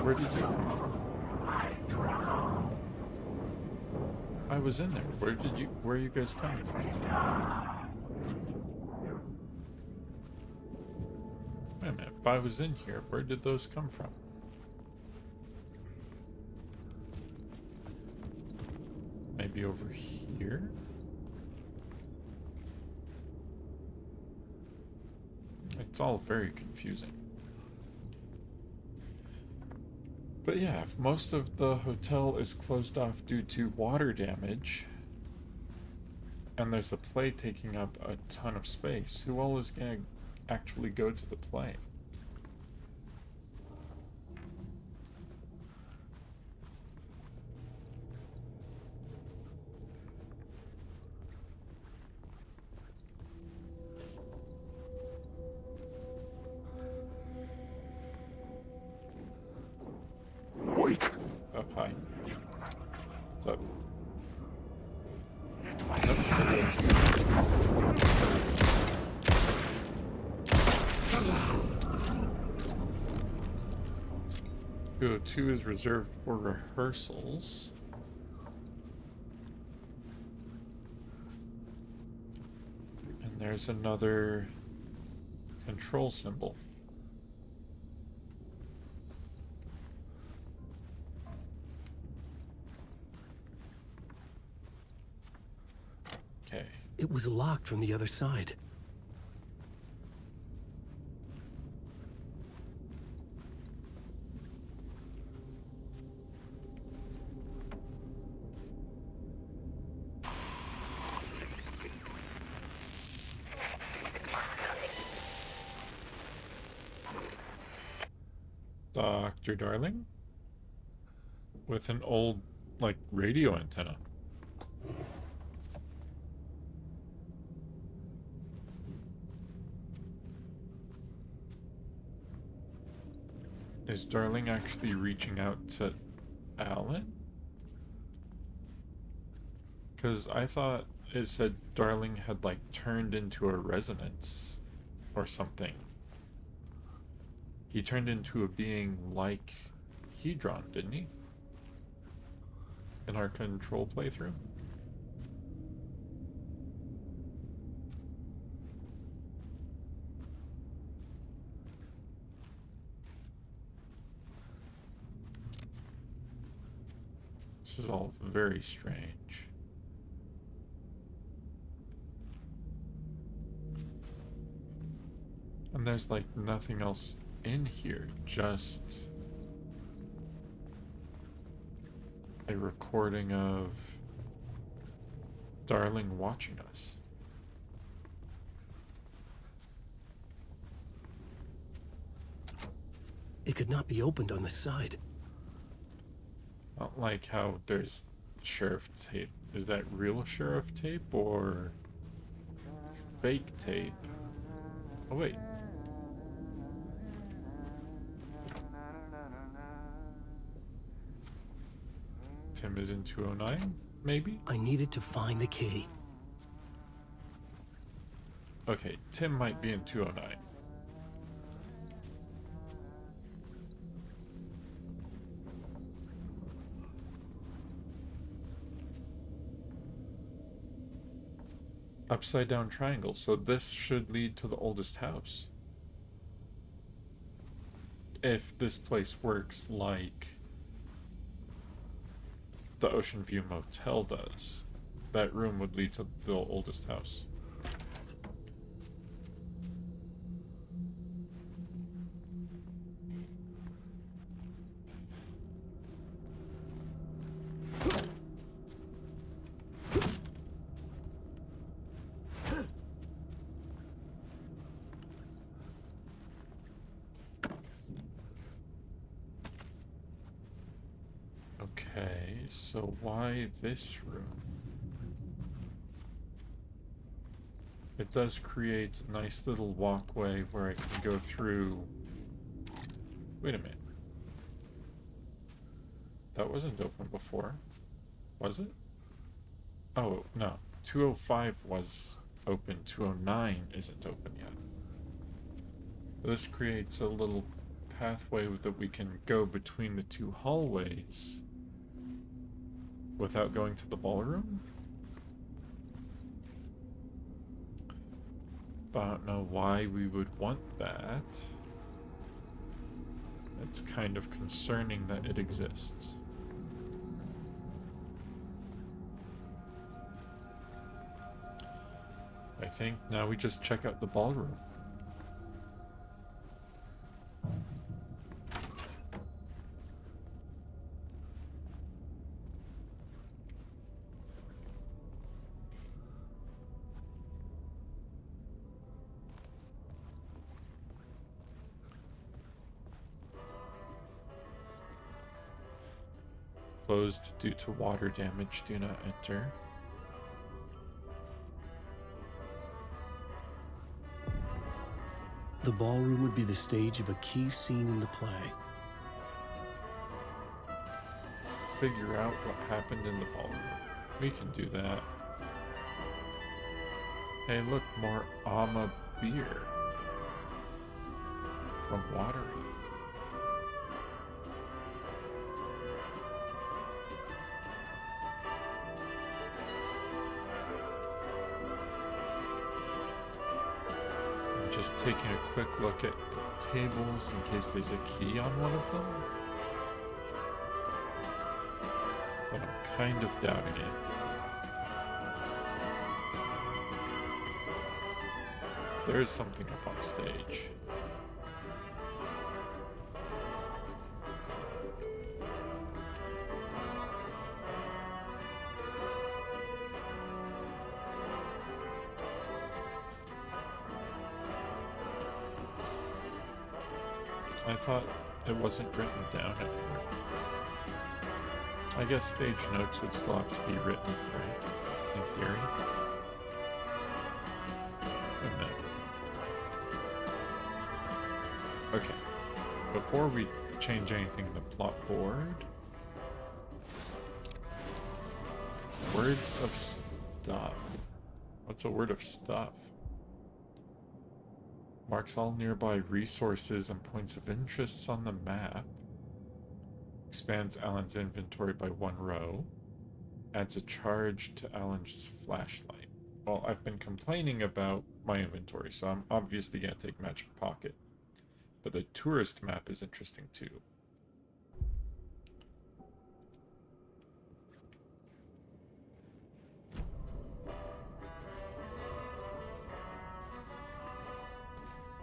[SPEAKER 1] Where did you come from? I was in there. Where are you guys coming from? Wait a minute. If I was in here, where did those come from? Maybe be over here? It's all very confusing. But yeah, if most of the hotel is closed off due to water damage, and there's a play taking up a ton of space, who all is going to actually go to the play?
[SPEAKER 3] Wait.
[SPEAKER 1] Oh, hi. What's up? Nope. 202 is reserved for rehearsals. And there's another control symbol. Okay.
[SPEAKER 2] It was locked from the other side.
[SPEAKER 1] Dr. Darling? With an old, like, radio antenna. Is Darling actually reaching out to Alan? Because I thought it said Darling had, like, turned into a resonance or something. He turned into a being like Hedron, didn't he? In our control playthrough? This is all very strange. And there's like nothing else in here, just a recording of Darling watching us.
[SPEAKER 2] It could not be opened on the side.
[SPEAKER 1] Not like how there's sheriff tape. Is that real sheriff tape or fake tape? Oh wait. Tim is in 209, maybe?
[SPEAKER 2] I needed to find the key.
[SPEAKER 1] Okay, Tim might be in 209. Upside down triangle, so this should lead to the oldest house. If this place works like the Oceanview Motel does, that room would lead to the oldest house. Okay, so why this room? It does create a nice little walkway where I can go through. Wait a minute. That wasn't open before, was it? Oh, no. 205 was open, 209 isn't open yet. This creates a little pathway that we can go between the two hallways without going to the ballroom? But I don't know why we would want that. It's kind of concerning that it exists. I think now we just check out the ballroom. Closed due to water damage. Do not enter.
[SPEAKER 2] The ballroom would be the stage of a key scene in the play.
[SPEAKER 1] Figure out what happened in the ballroom. We can do that. Hey, look, more Ama beer from Watery. Just taking a quick look at the tables in case there's a key on one of them. But I'm kind of doubting it. There is something up on stage. I thought it wasn't written down anywhere. I guess stage notes would still have to be written, right? In theory. Wait a minute. Okay. Before we change anything in the plot board, words of stuff. What's a word of stuff? Marks all nearby resources and points of interest on the map. Expands Alan's inventory by 1 row. Adds a charge to Alan's flashlight. Well, I've been complaining about my inventory, so I'm obviously going to take Magic Pocket. But the tourist map is interesting too.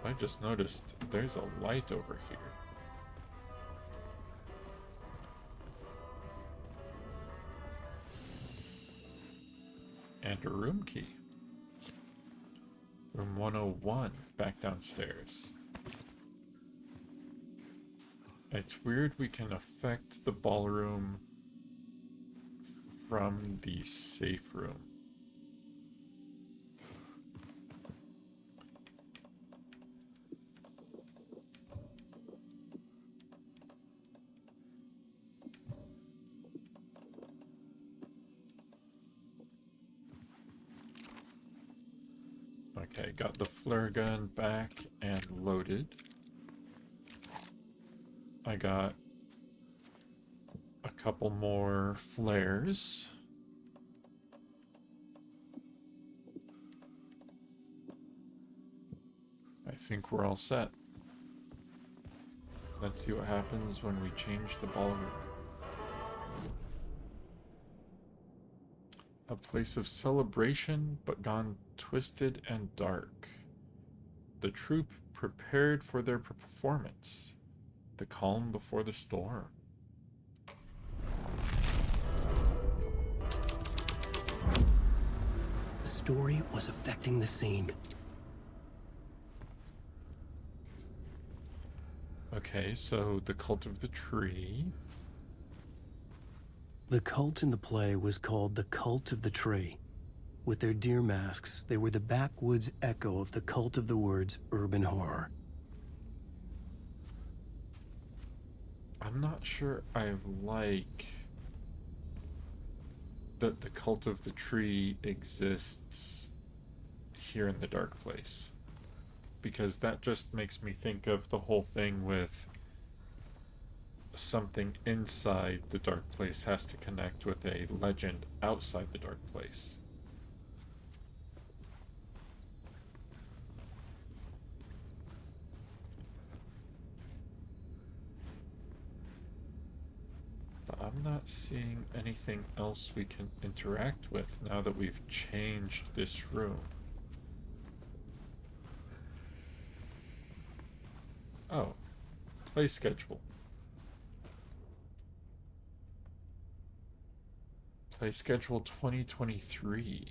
[SPEAKER 1] I just noticed there's a light over here. And a room key. Room 101, back downstairs. It's weird we can affect the ballroom from the safe room. Okay, got the flare gun back and loaded. I got a couple more flares. I think we're all set. Let's see what happens when we change the ballroom. A place of celebration, but gone twisted and dark. The troupe prepared for their performance. The calm before the storm.
[SPEAKER 2] The story was affecting the scene.
[SPEAKER 1] Okay, so the cult of the tree.
[SPEAKER 2] The cult in the play was called the Cult of the Tree. With their deer masks, they were the backwoods echo of the cult of the word's urban horror.
[SPEAKER 1] I'm not sure I like that the cult of the tree exists here in the dark place. Because that just makes me think of the whole thing with something inside the dark place has to connect with a legend outside the dark place. But I'm not seeing anything else we can interact with now that we've changed this room. Oh, play schedule. Play schedule 2023.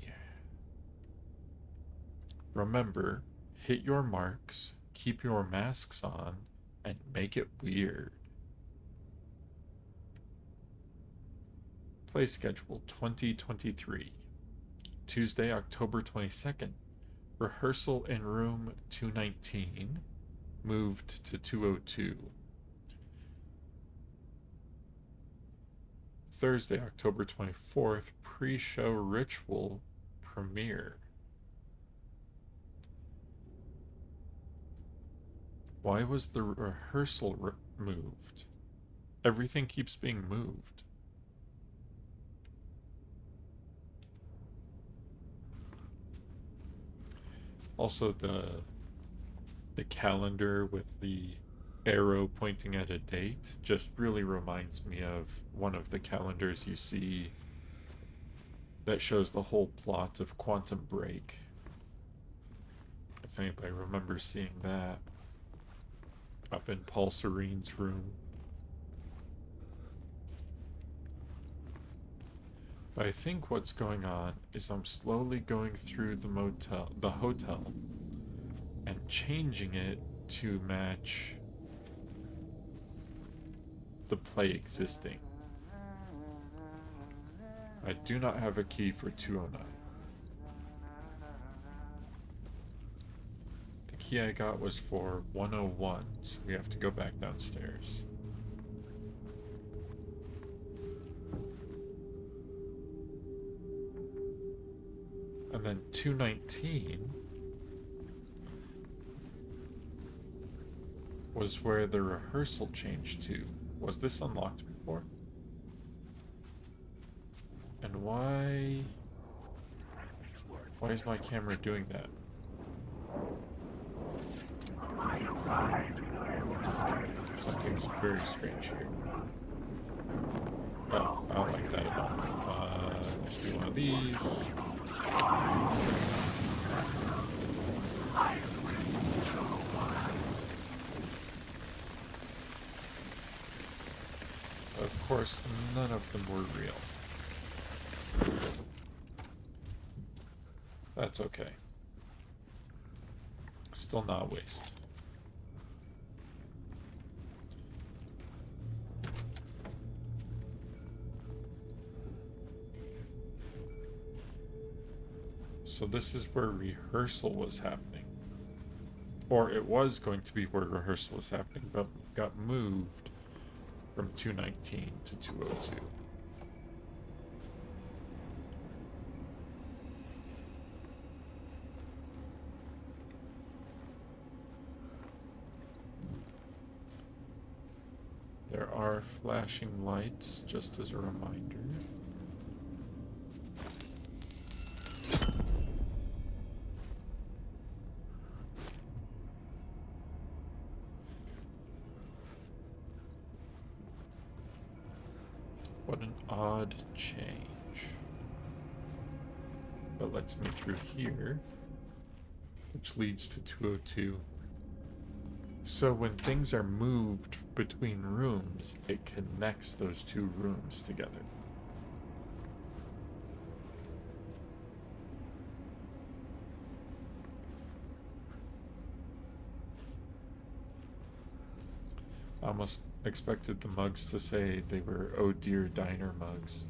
[SPEAKER 1] Remember, hit your marks, keep your masks on, and make it weird. Play schedule 2023. Tuesday, October 22nd. Rehearsal in room 219, moved to 202. Thursday, October 24th, pre-show ritual premiere. Why was the rehearsal moved? Everything keeps being moved. Also, the calendar with the arrow pointing at a date just really reminds me of one of the calendars you see that shows the whole plot of Quantum Break. If anybody remembers seeing that up in Paul Serene's room. But I think what's going on is I'm slowly going through the hotel, and changing it to match the play existing. I do not have a key for 209. The key I got was for 101, so we have to go back downstairs. And then 219 was where the rehearsal changed to. Was this unlocked before? And why is my camera doing that? Something's very strange here. Oh, I don't like that at all. Let's do one of these. Of course, none of them were real. That's okay. Still not a waste. So this is where rehearsal was happening. Or it was going to be where rehearsal was happening, but got moved from 219 to 202. There are flashing lights, just as a reminder. What an odd change. But lets me through here, which leads to 202. So when things are moved between rooms, it connects those two rooms together. I almost expected the mugs to say they were Oh Dear Diner mugs.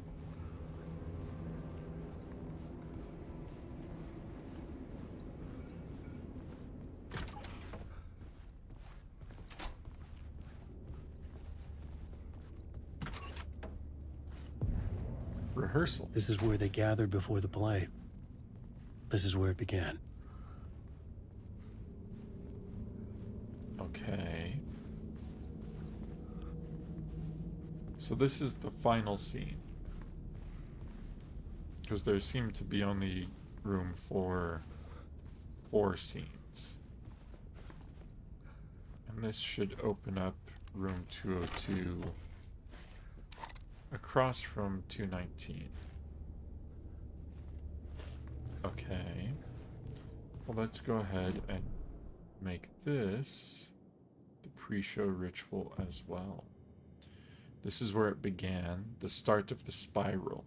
[SPEAKER 1] Rehearsal.
[SPEAKER 2] This is where they gathered before the play. This is where it began.
[SPEAKER 1] Okay. So this is the final scene. Because there seemed to be only room for 4 scenes. And this should open up room 202 across from 219. Okay. Well, let's go ahead and make this the pre-show ritual as well. This is where it began, the start of the spiral.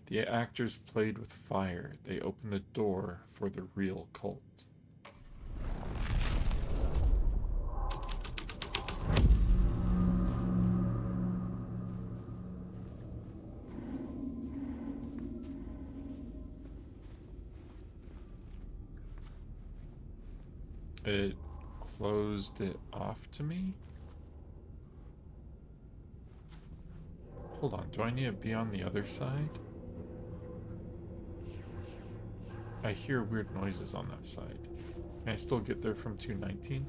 [SPEAKER 1] The actors played with fire. They opened the door for the real cult. It closed it off to me? Hold on, do I need to be on the other side? I hear weird noises on that side. Can I still get there from 219?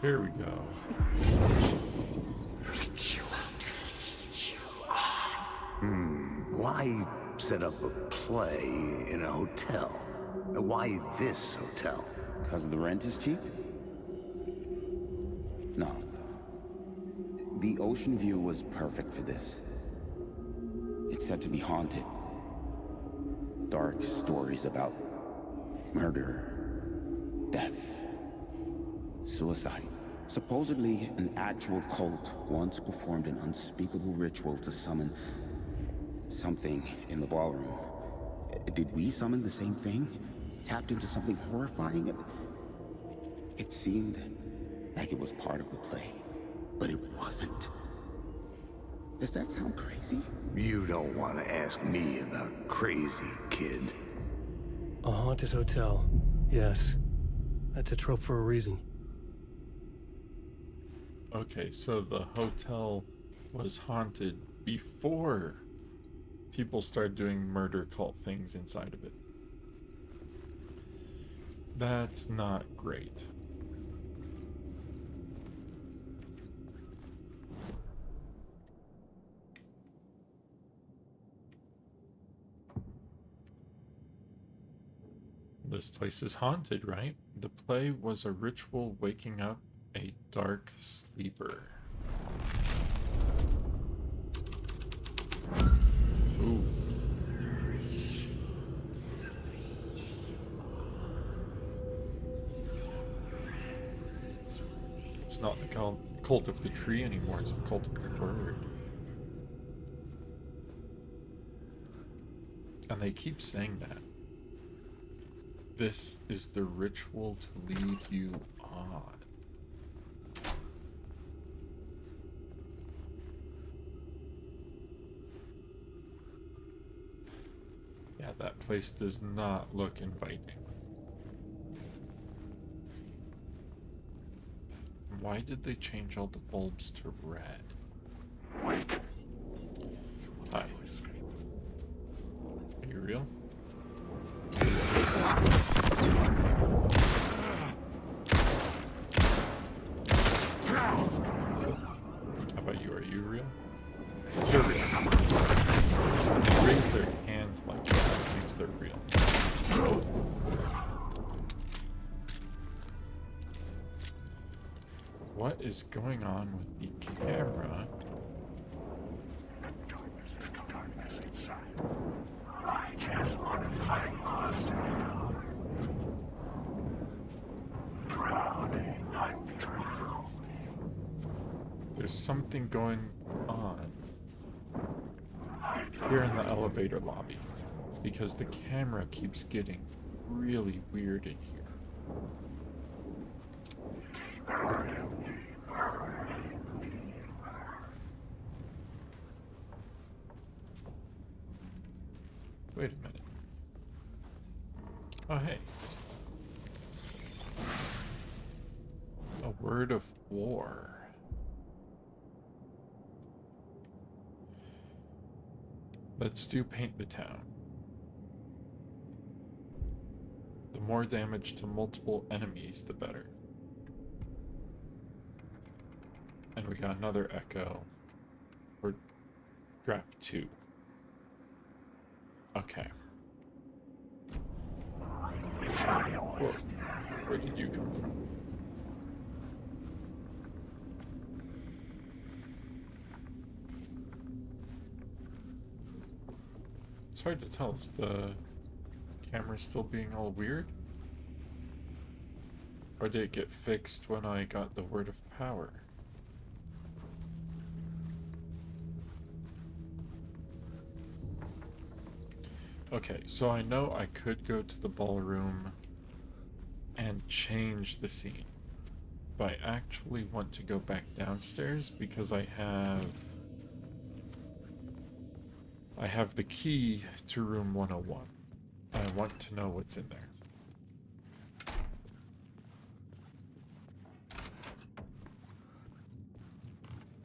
[SPEAKER 1] Here we go.
[SPEAKER 3] Why set up a play in a hotel? Why this hotel?
[SPEAKER 8] Because the rent is cheap? No. The Oceanview was perfect for this. It's said to be haunted. Dark stories about murder, death, suicide. Supposedly, an actual cult once performed an unspeakable ritual to summon something in the ballroom. Did we summon the same thing? Tapped into something horrifying? It seemed like it was part of the play, but it wasn't. Does that sound crazy?
[SPEAKER 3] You don't want to ask me about crazy, kid.
[SPEAKER 5] A haunted hotel. Yes. That's a trope for a reason.
[SPEAKER 1] Okay, so the hotel was haunted before people started doing murder cult things inside of it. That's not great. This place is haunted, right? The play was a ritual waking up a dark sleeper. Ooh. It's not the cult of the tree anymore, it's the cult of the bird. And they keep saying that. This is the ritual to lead you on. Yeah, that place does not look inviting. Why did they change all the bulbs to red?
[SPEAKER 3] Wake.
[SPEAKER 1] Hi. Are you real? How about you? Are you real? They're real. When they raise their hands like that, it means they're real. What is going on with the camera?
[SPEAKER 3] Darkness inside. I just want to fight monster. Drowning underground.
[SPEAKER 1] There's something going on here in the elevator lobby because the camera keeps getting really weird in here. Wait a minute. Oh, hey. A word of war. Let's do paint the town. The more damage to multiple enemies, the better. And we got another echo for draft 2. Okay. Whoa. Where did you come from? It's hard to tell. Is the camera still being all weird? Or did it get fixed when I got the word of power? Okay, so I know I could go to the ballroom and change the scene. But I actually want to go back downstairs because I have the key to room 101. I want to know what's in there.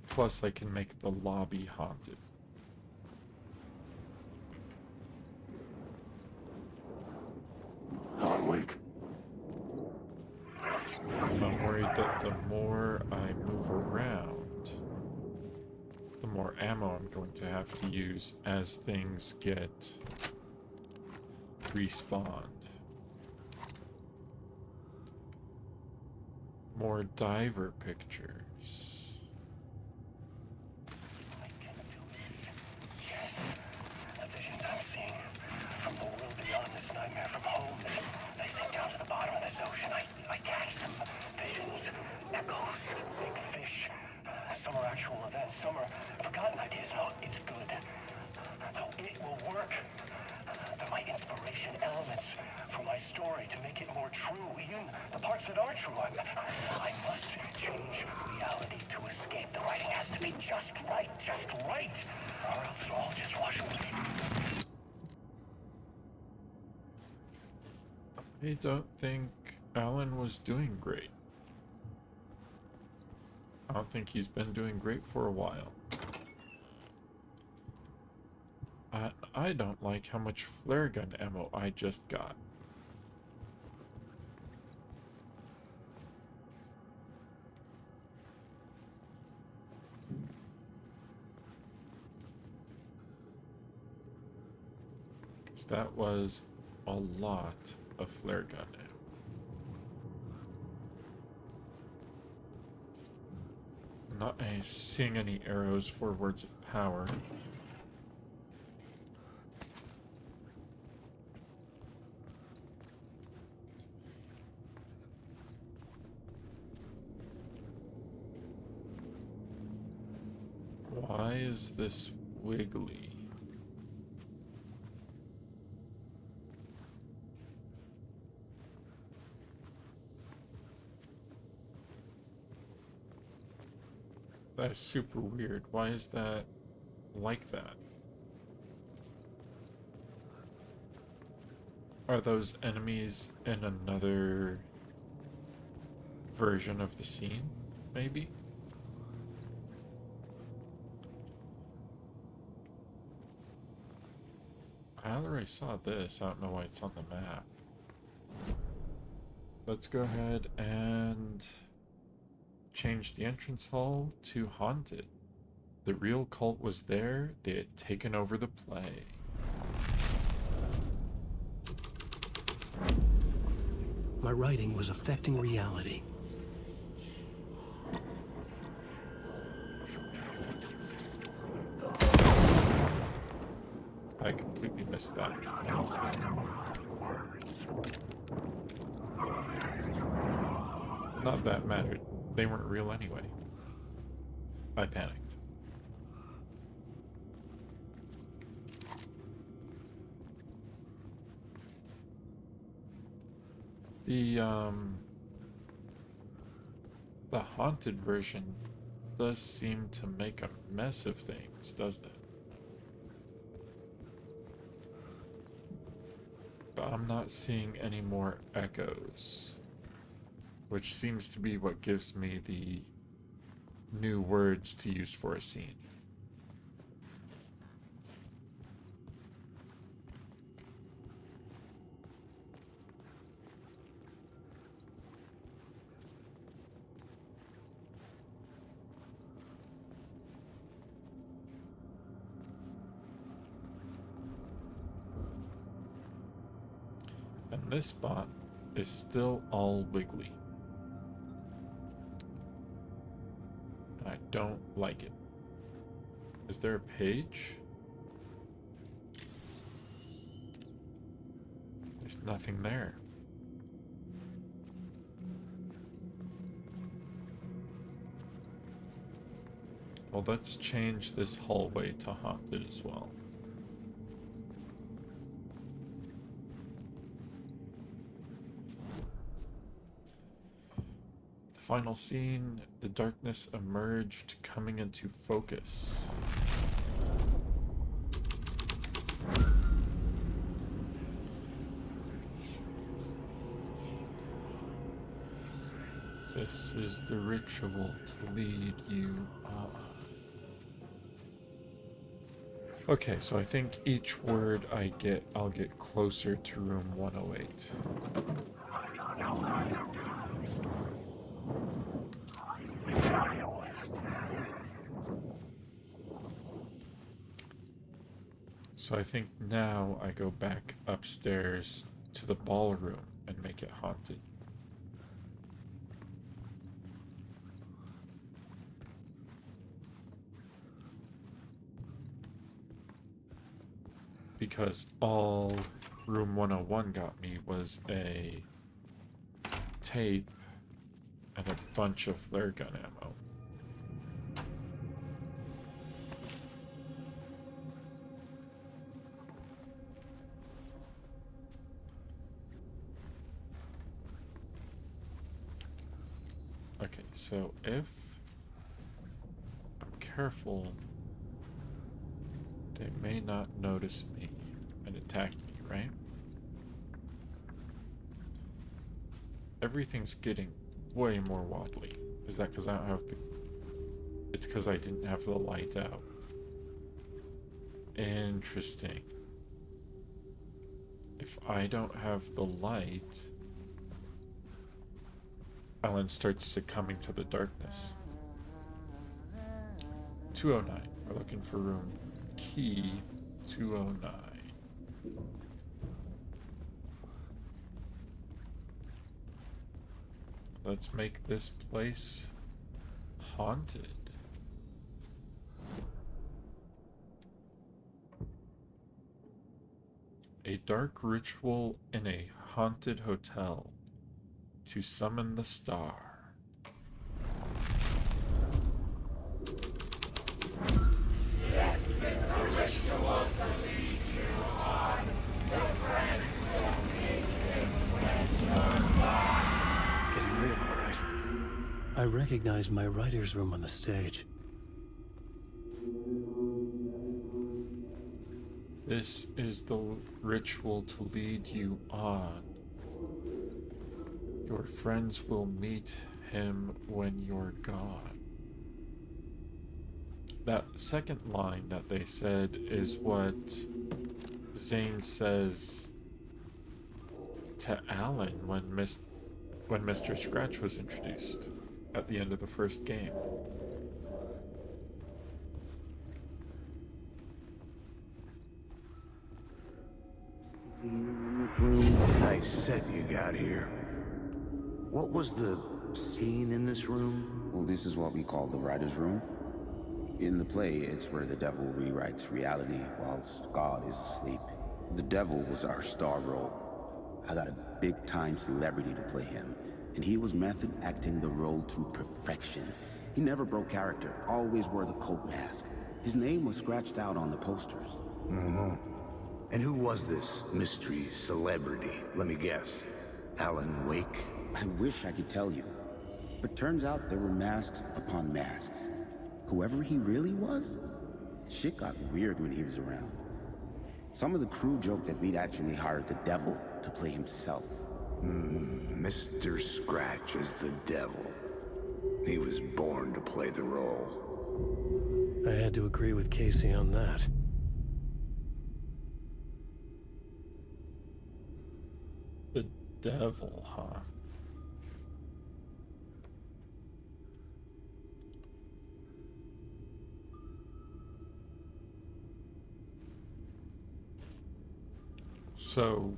[SPEAKER 1] Plus, I can make the lobby haunted.
[SPEAKER 3] Awake.
[SPEAKER 1] I'm worried that the more I move around, the more ammo I'm going to have to use as things get respawned. More diver pictures.
[SPEAKER 9] The visions I'm seeing from the world beyond this nightmare from home, they sink down to the bottom of this ocean. I catch them. Visions, echoes, big fish. Some are actual events, some are forgotten ideas. No, it's good. No, it will work. They're my inspiration, elements for my story to make it more true. Even the parts that are true. I must change reality to escape. The writing has to be just right, or else it'll all just wash away.
[SPEAKER 1] I don't think Alan was doing great. I don't think he's been doing great for a while. I don't like how much flare gun ammo I just got. Because that was a lot of flare gun ammo. Not seeing any arrows for words of power. Why is this wiggly? That is super weird. Why is that like that? Are those enemies in another version of the scene, maybe? I already saw this. I don't know why it's on the map. Let's go ahead and change the entrance hall to haunted. The real cult was there. They had taken over the play.
[SPEAKER 2] My writing was affecting reality.
[SPEAKER 1] I completely missed that. Not that mattered. They weren't real anyway. I panicked. The haunted version does seem to make a mess of things, doesn't it? But I'm not seeing any more echoes, which seems to be what gives me the new words to use for a scene. And this spot is still all wiggly. I don't like it. Is there a page? There's nothing there. Well, let's change this hallway to haunted as well. The final scene, the darkness emerged, coming into focus. This is the ritual to lead you on. Okay, so I think each word I get, I'll get closer to room 108. So I think now I go back upstairs to the ballroom and make it haunted. Because all room 101 got me was a tape and a bunch of flare gun ammo. Okay, so if I'm careful, they may not notice me and attack me, right? Everything's getting way more wobbly. Is that because I don't have the... It's because I didn't have the light out. Interesting. If I don't have the light, Alan starts succumbing to the darkness. 209. We're looking for room key 209. Let's make this place haunted. A dark ritual in a haunted hotel to summon the star.
[SPEAKER 2] It's getting real, all right. I recognize my writer's room on the stage.
[SPEAKER 1] This is the ritual to lead you on. Your friends will meet him when you're gone. That second line that they said is what Zane says to Alan when Mr. Scratch was introduced at the end of the first game.
[SPEAKER 3] Nice set you got here. What was the scene in this room?
[SPEAKER 8] Well, this is what we call the writer's room. In the play, it's where the devil rewrites reality whilst God is asleep. The devil was our star role. I got a big-time celebrity to play him, and he was method acting the role to perfection. He never broke character, always wore the cult mask. His name was scratched out on the posters.
[SPEAKER 3] Mm-hmm. And who was this mystery celebrity? Let me guess. Alan Wake?
[SPEAKER 8] I wish I could tell you, but turns out there were masks upon masks. Whoever he really was, shit got weird when he was around. Some of the crew joked that we'd actually hired the devil to play himself.
[SPEAKER 3] Mr. Scratch is the devil. He was born to play the role.
[SPEAKER 2] I had to agree with Casey on that.
[SPEAKER 1] The devil, huh? So,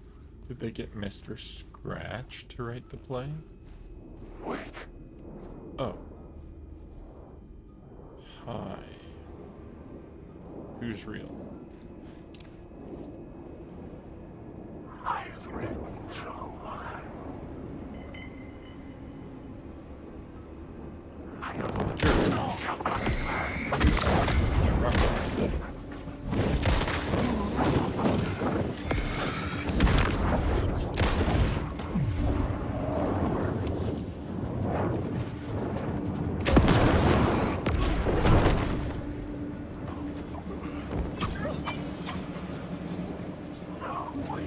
[SPEAKER 1] Did they get Mr. Scratch to write the play?
[SPEAKER 9] Wake.
[SPEAKER 1] Oh. Hi. Who's real?
[SPEAKER 9] I've written so much. I don't know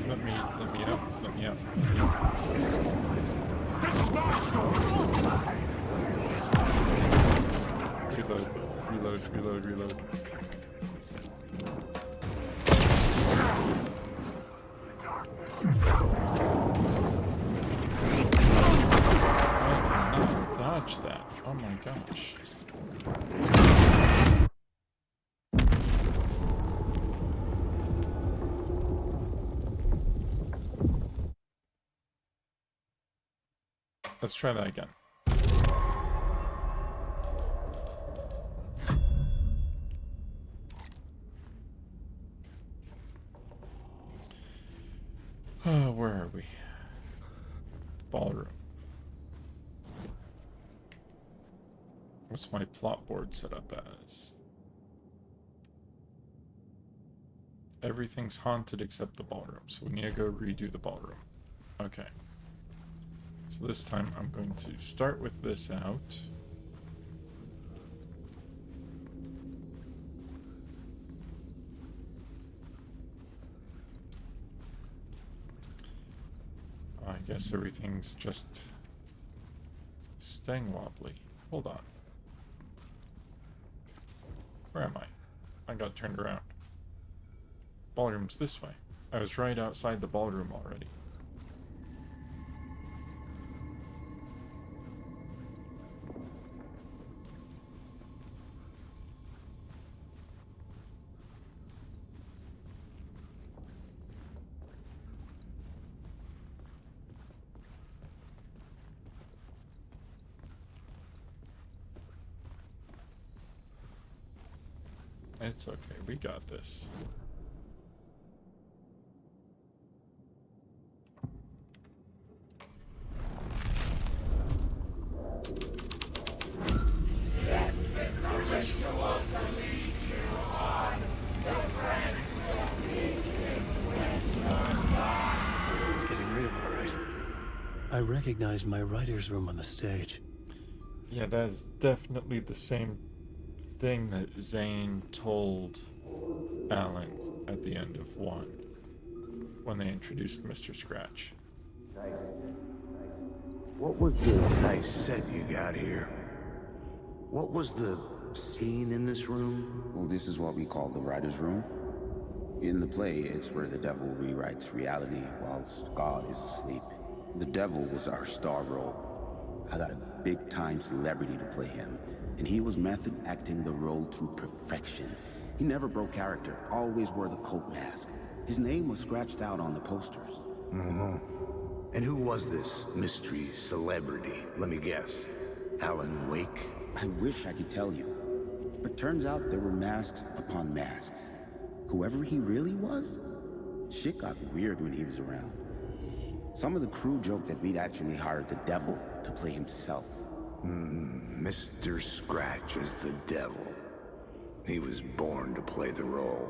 [SPEAKER 1] Let me out. Let me out.
[SPEAKER 9] This is my story.
[SPEAKER 1] Reload. I cannot dodge that. Oh my gosh. Let's try that again. Where are we? Ballroom. What's my plot board set up as? Everything's haunted except the ballroom, so we need to go redo the ballroom. Okay. So this time I'm going to start with this out. I guess everything's just staying wobbly. Hold on. Where am I? I got turned around. Ballroom's this way. I was right outside the ballroom already. It's okay, we got this.
[SPEAKER 2] It's getting real, all right. I recognized my writer's room on the stage.
[SPEAKER 1] Yeah, that is definitely the same thing that Zane told Alan at the end of 1 when they introduced Mr. Scratch.
[SPEAKER 3] What was the nice set you got here? What was the scene in this room?
[SPEAKER 8] Well, this is what we call the writer's room. In the play, it's where the devil rewrites reality whilst God is asleep. The devil was our star role. I got a big-time celebrity to play him, and he was method acting the role to perfection. He never broke character, always wore the cult mask. His name was scratched out on the posters.
[SPEAKER 3] Mm-hmm. And who was this mystery celebrity? Let me guess. Alan Wake?
[SPEAKER 8] I wish I could tell you, but turns out there were masks upon masks. Whoever he really was, shit got weird when he was around. Some of the crew joked that we'd actually hired the devil to play himself.
[SPEAKER 3] Mr. Scratch is the devil. He was born to play the role.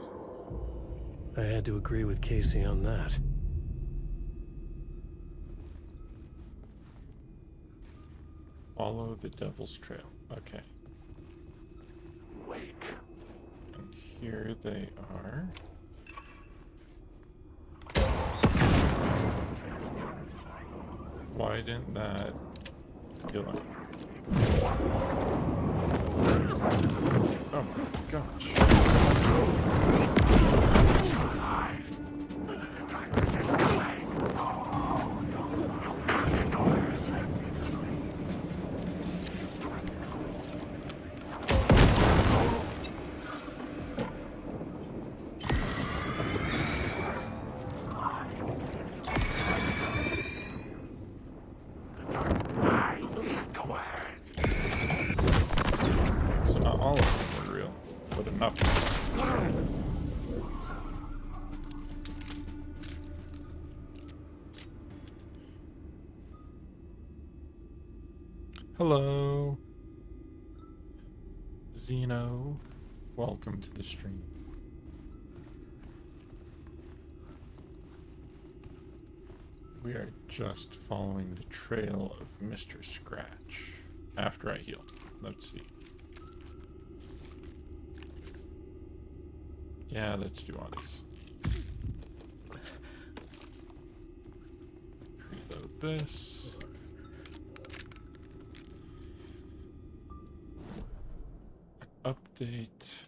[SPEAKER 2] I had to agree with Casey on that.
[SPEAKER 1] Follow the devil's trail. Okay.
[SPEAKER 9] Wake.
[SPEAKER 1] And here they are. Why didn't that kill him? Oh my gosh.
[SPEAKER 9] Darkness is coming. Cut the doors.
[SPEAKER 1] Not all of them were real, but enough. Hello, Zeno. Welcome to the stream. We are just following the trail of Mr. Scratch. After I heal. Let's see. Yeah, let's do all these. Reload this. Update.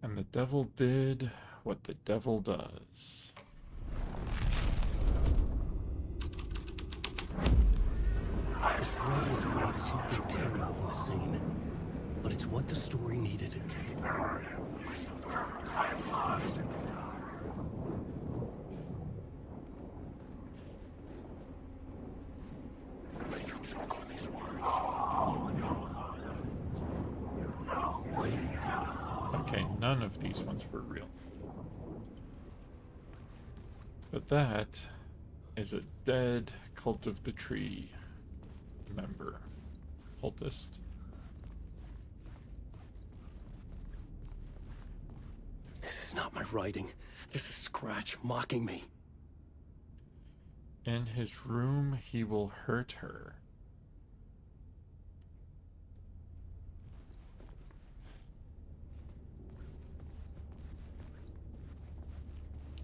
[SPEAKER 1] And the devil did what the devil does.
[SPEAKER 2] This thread will create something terrible in the scene, but it's what the story needed.
[SPEAKER 1] Okay, none of these ones were real. But that is a dead Cult of the Tree member. Cultist.
[SPEAKER 2] This is not my writing. This is Scratch mocking me.
[SPEAKER 1] In his room, he will hurt her.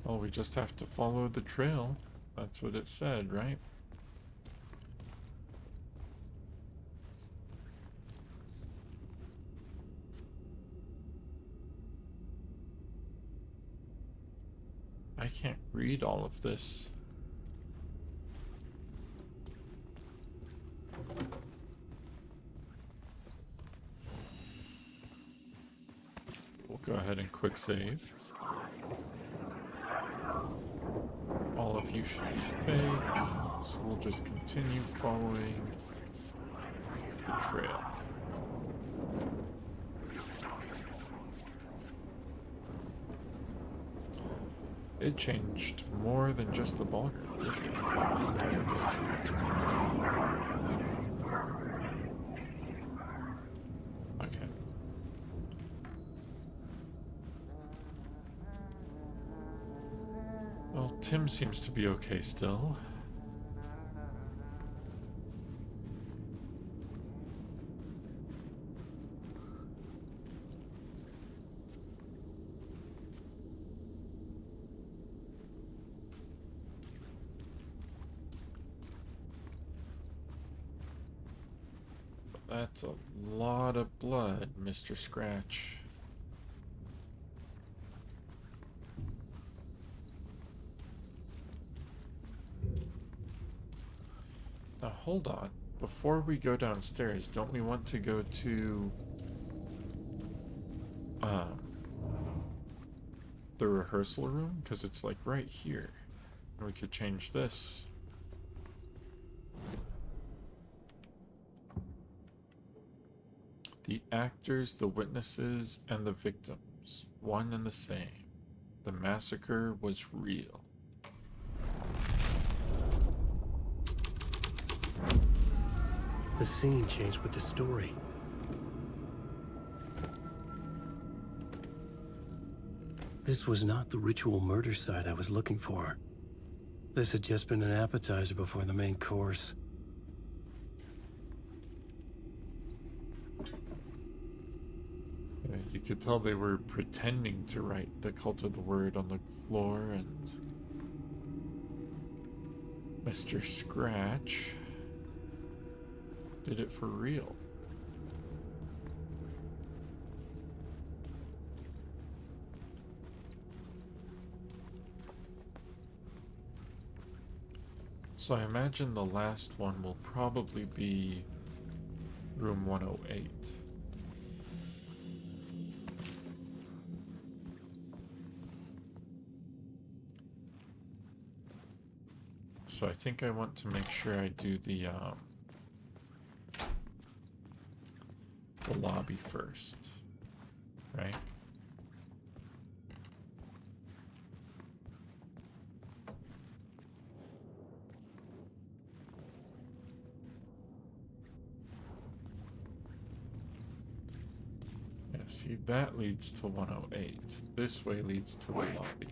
[SPEAKER 1] Well, we just have to follow the trail. That's what it said, right? I can't read all of this. We'll go ahead and quick save. All of you should be fake, so we'll just continue following the trail. It changed more than just the ballgame. Okay. Well, Tim seems to be okay still. That's a lot of blood, Mr. Scratch. Now hold on. Before we go downstairs, don't we want to go to the rehearsal room? Because it's like right here. And we could change this. The actors, the witnesses, and the victims, one and the same. The massacre was real.
[SPEAKER 2] The scene changed with the story. This was not the ritual murder site I was looking for. This had just been an appetizer before the main course.
[SPEAKER 1] You could tell they were pretending to write the Cult of the Word on the floor, and Mr. Scratch did it for real. So I imagine the last one will probably be room 108. So I think I want to make sure I do the lobby first, right? Yeah, see, that leads to 108. This way leads to the lobby.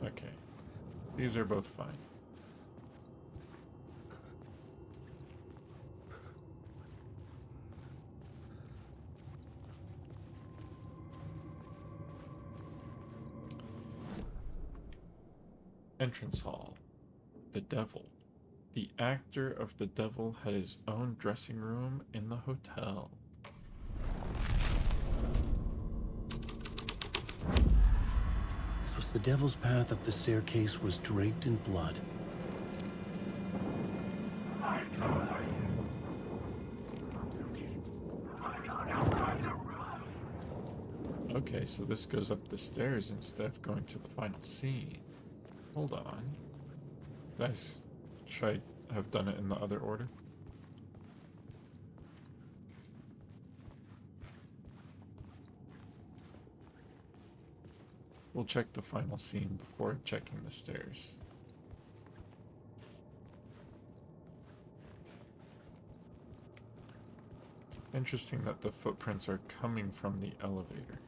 [SPEAKER 1] Okay. These are both fine. Entrance hall. The devil. The actor of the devil had his own dressing room in the hotel.
[SPEAKER 2] The devil's path up the staircase was draped in blood.
[SPEAKER 1] Okay, so this goes up the stairs instead of going to the final scene. Hold on. Should I have done it in the other order? We'll check the final scene before checking the stairs. Interesting that the footprints are coming from the elevator.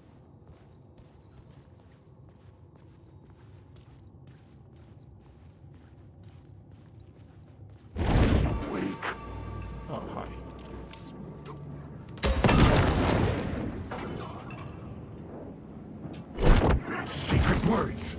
[SPEAKER 1] Oh, hi.
[SPEAKER 3] Secret words.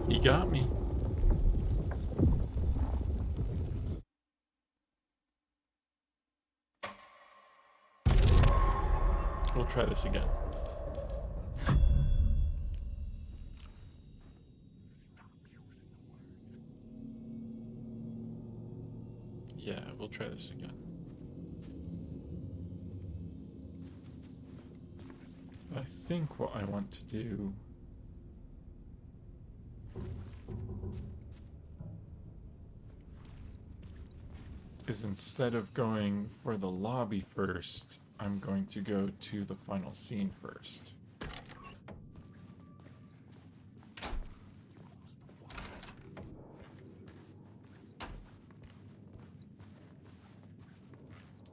[SPEAKER 1] He got me. We'll try this again. Yeah, we'll try this again. I think what I want to do is, instead of going for the lobby first, I'm going to go to the final scene first.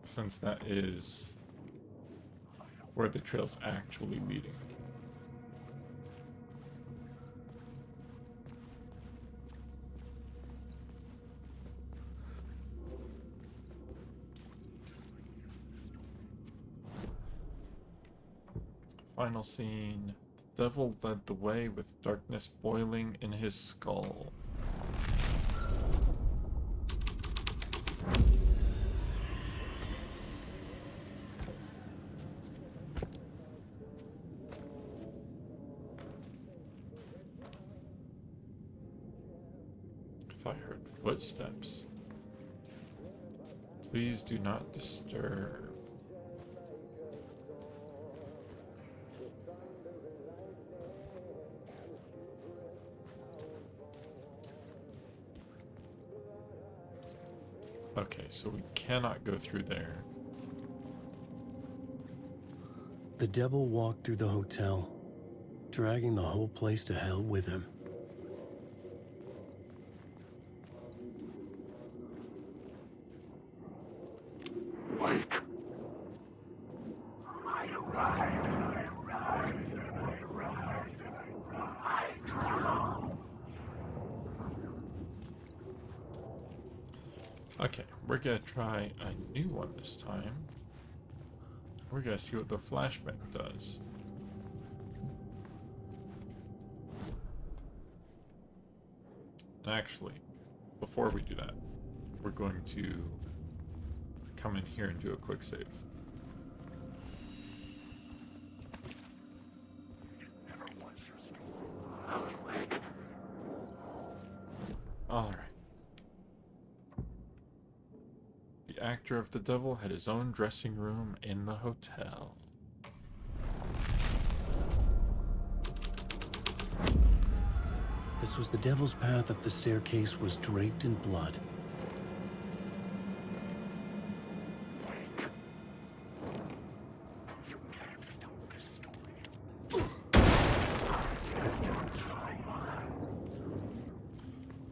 [SPEAKER 1] Since that is where the trail's actually leading me. Final scene. The devil led the way with darkness boiling in his skull. I heard footsteps. Please do not disturb. Okay, so we cannot go through there.
[SPEAKER 2] The devil walked through the hotel, dragging the whole place to hell with him.
[SPEAKER 3] Wake. I arrived.
[SPEAKER 1] Okay, we're gonna try a new one this time. We're gonna see what the flashbang does. Actually, before we do that, we're going to come in here and do a quick save. Alright. The actor of the devil had his own dressing room in the hotel.
[SPEAKER 2] This was the devil's path up the staircase was draped in blood.
[SPEAKER 9] You can't stop this story.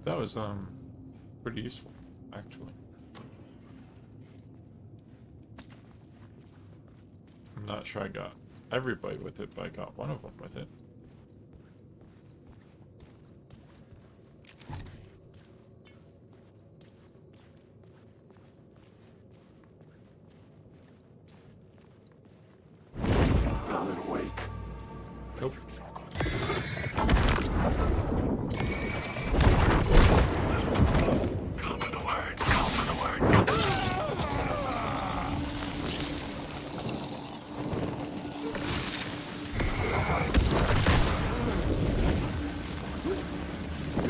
[SPEAKER 1] That was pretty useful, actually. I'm not sure I got everybody with it, but I got one of them with it.
[SPEAKER 9] Alan Wake.
[SPEAKER 1] Nope.
[SPEAKER 9] Call for the word. Call for the word.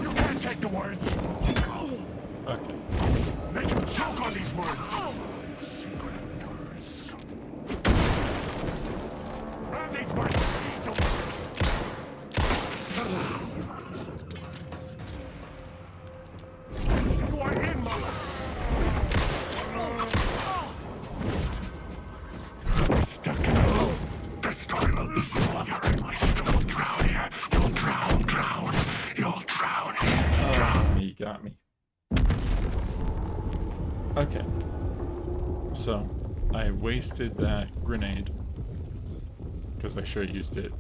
[SPEAKER 9] You can't take the words.
[SPEAKER 1] Okay.
[SPEAKER 9] Make him choke on these words. Secret words. Grab these words. You are in, mother. Stuck in a hole. This time I'll eat you. You're in my stomach. Drown here. You'll drown, drown. You'll drown here. Drown.
[SPEAKER 1] He got me. Okay. So, I wasted that grenade because I should have used it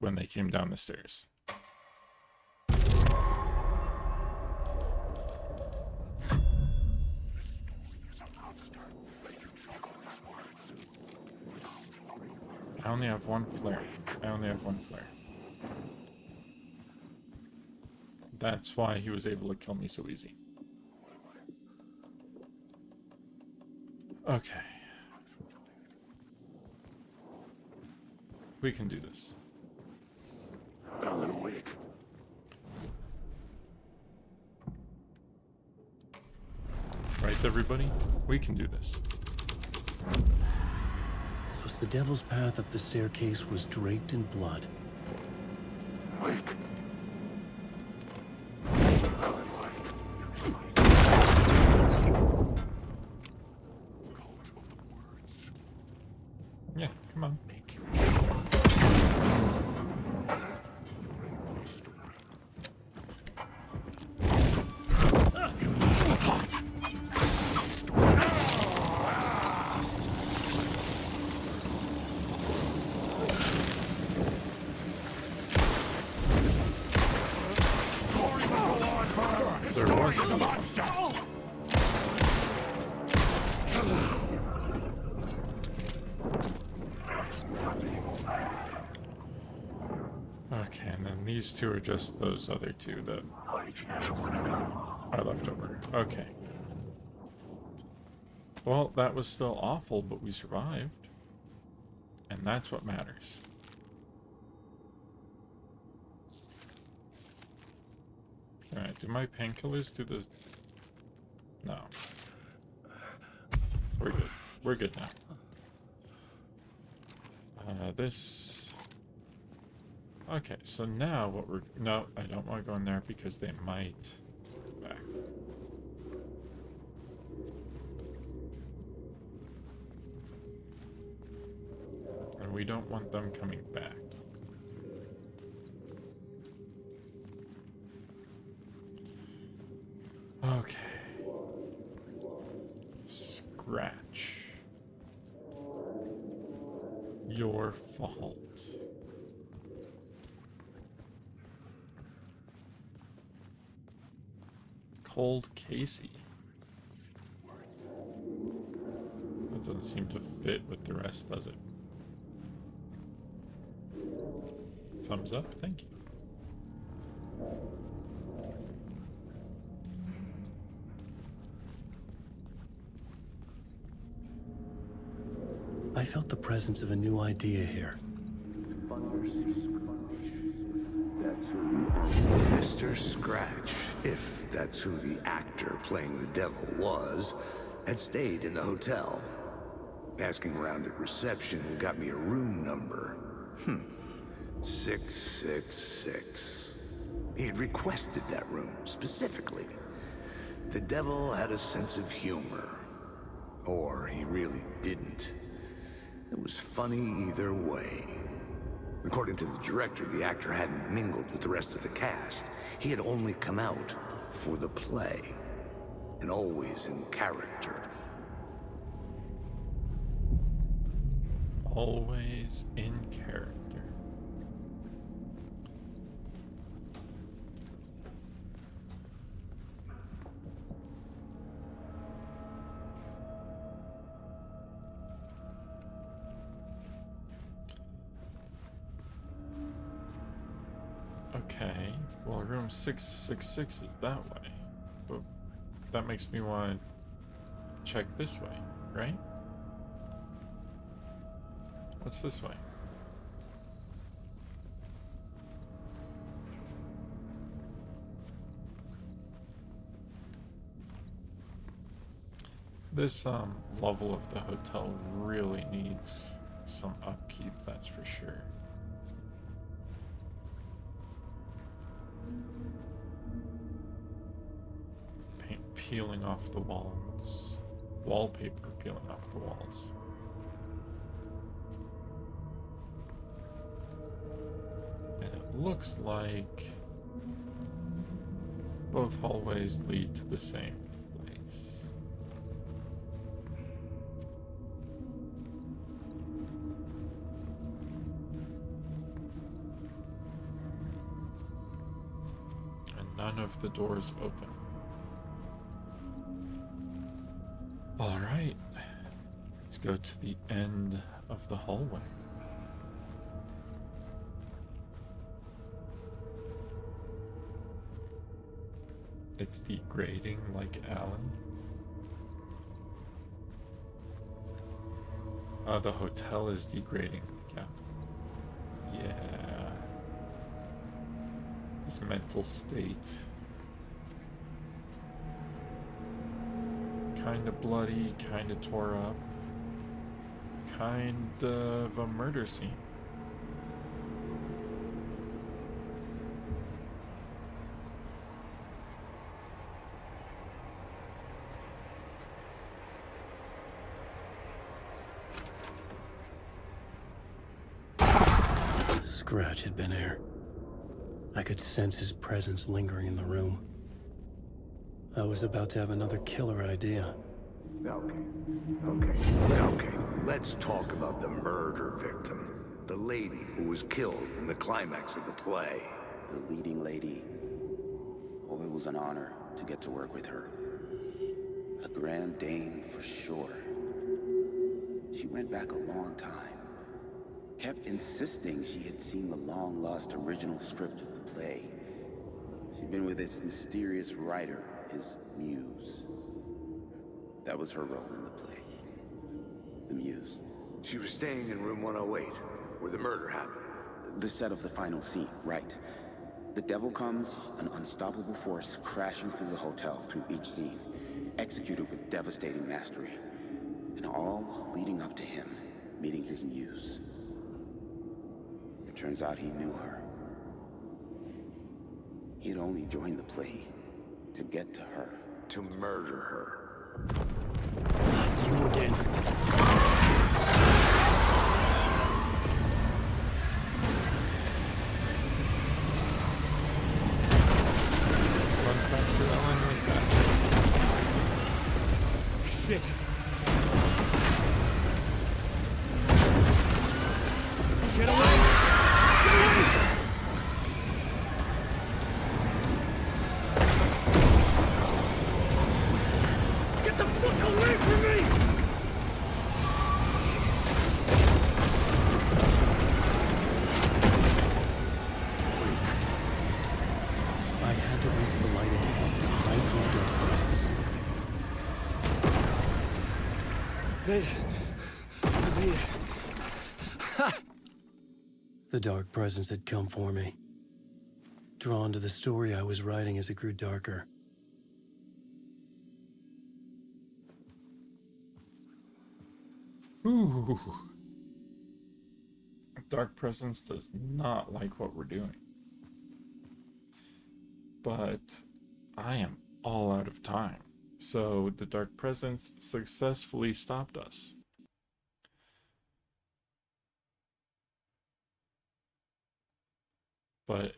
[SPEAKER 1] when they came down the stairs. I only have one flare. I only have one flare. That's why he was able to kill me so easy. Okay. We can do this.
[SPEAKER 9] Alan Wake.
[SPEAKER 1] Right, everybody? We can do this.
[SPEAKER 2] This was the devil's path up the staircase was draped in blood.
[SPEAKER 9] Wake.
[SPEAKER 1] Yeah, come on. There was another one. Okay, and then these two are just those other two that are left over. Okay. Well, that was still awful, but we survived. And that's what matters. Alright, do my painkillers do the... No. We're good. We're good now. This... Okay, so now what we're... No, I don't want to go in there because they might... Back. And we don't want them coming back. Okay. Scratch. Your fault. Cold Casey. Doesn't seem to fit with the rest, does it? Thumbs up, thank you.
[SPEAKER 2] I felt the presence of a new idea here.
[SPEAKER 3] Mr. Scratch, if that's who the actor playing the devil was, had stayed in the hotel. Asking around at reception got me a room number. 666. He had requested that room, specifically. The devil had a sense of humor. Or he really didn't. It was funny either way. According to the director, the actor hadn't mingled with the rest of the cast. He had only come out for the play. And always in character.
[SPEAKER 1] Always in character. Okay, well, room 666 is that way. But that makes me want to check this way, right? What's this way? This level of the hotel really needs some upkeep, that's for sure. Paint peeling off the walls. Wallpaper peeling off the walls. And it looks like both hallways lead to the same place. And none of the doors open. All right, let's go to the end of the hallway. It's degrading like Alan. The hotel is degrading like Alan. Yeah. His mental state. Kinda bloody, kinda tore up. Kind of a murder scene.
[SPEAKER 2] Scratch had been here. I could sense his presence lingering in the room. I was about to have another killer idea.
[SPEAKER 3] Okay. Let's talk about the murder victim. The lady who was killed in the climax of the play.
[SPEAKER 8] The leading lady. Oh, it was an honor to get to work with her. A grand dame for sure. She went back a long time. Kept insisting she had seen the long-lost original script of the play. She'd been with this mysterious writer, his muse. That was her role in the play. The muse.
[SPEAKER 3] She was staying in room 108, where the murder happened.
[SPEAKER 8] The set of the final scene, right. The devil comes, an unstoppable force crashing through the hotel through each scene, executed with devastating mastery. And all leading up to him meeting his muse. It turns out he knew her. He'd only joined the play to get to her.
[SPEAKER 3] To murder her.
[SPEAKER 2] You again.
[SPEAKER 1] Run faster, Ellen, run faster.
[SPEAKER 7] Shit! Get away! Get away! Get the fuck away from me!
[SPEAKER 5] Made it. I made it.
[SPEAKER 2] The dark presence had come for me, drawn to the story I was writing as it grew darker.
[SPEAKER 1] Ooh. Dark Presence does not like what we're doing. But I am all out of time. So the Dark Presence successfully stopped us. But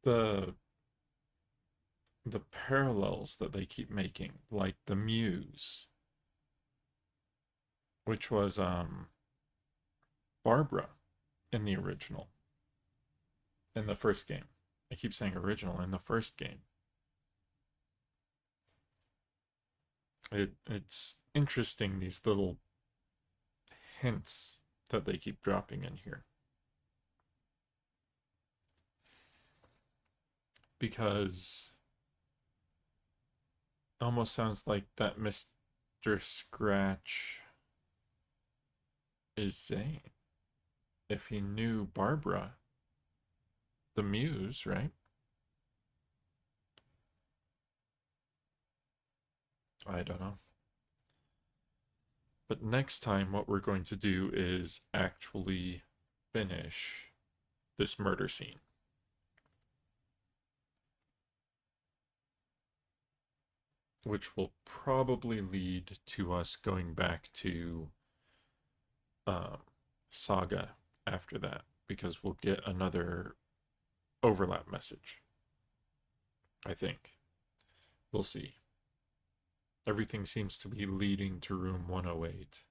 [SPEAKER 1] the parallels that they keep making, like the Muse, which was Barbara in the original, in the first game. I keep saying original, in the first game. It's interesting, these little hints that they keep dropping in here. Because it almost sounds like that Mr. Scratch is Zane. If he knew Barbara, the Muse, right? I don't know. But next time, what we're going to do is actually finish this murder scene. Which will probably lead to us going back to Saga after that, because we'll get another overlap message. I think. We'll see. Everything seems to be leading to room 108.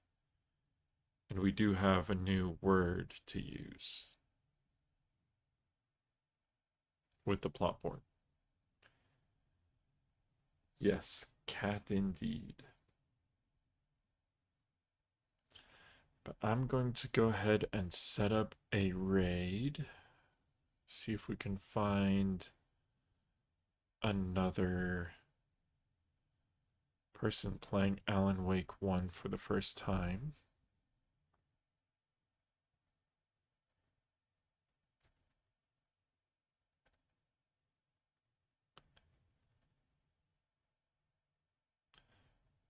[SPEAKER 1] And we do have a new word to use with the plot board. Yes, cat indeed. But I'm going to go ahead and set up a raid. See if we can find another person playing Alan Wake 1 for the first time.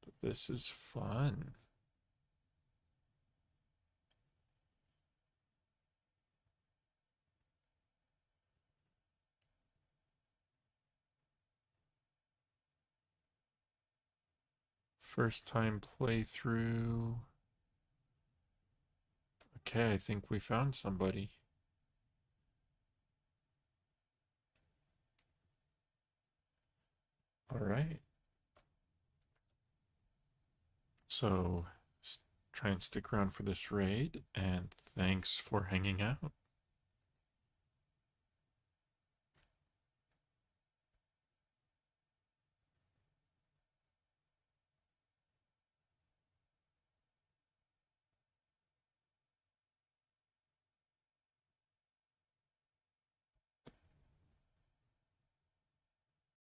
[SPEAKER 1] But this is fun. First time playthrough. Okay, I think we found somebody. All right. So try and stick around for this raid, and thanks for hanging out.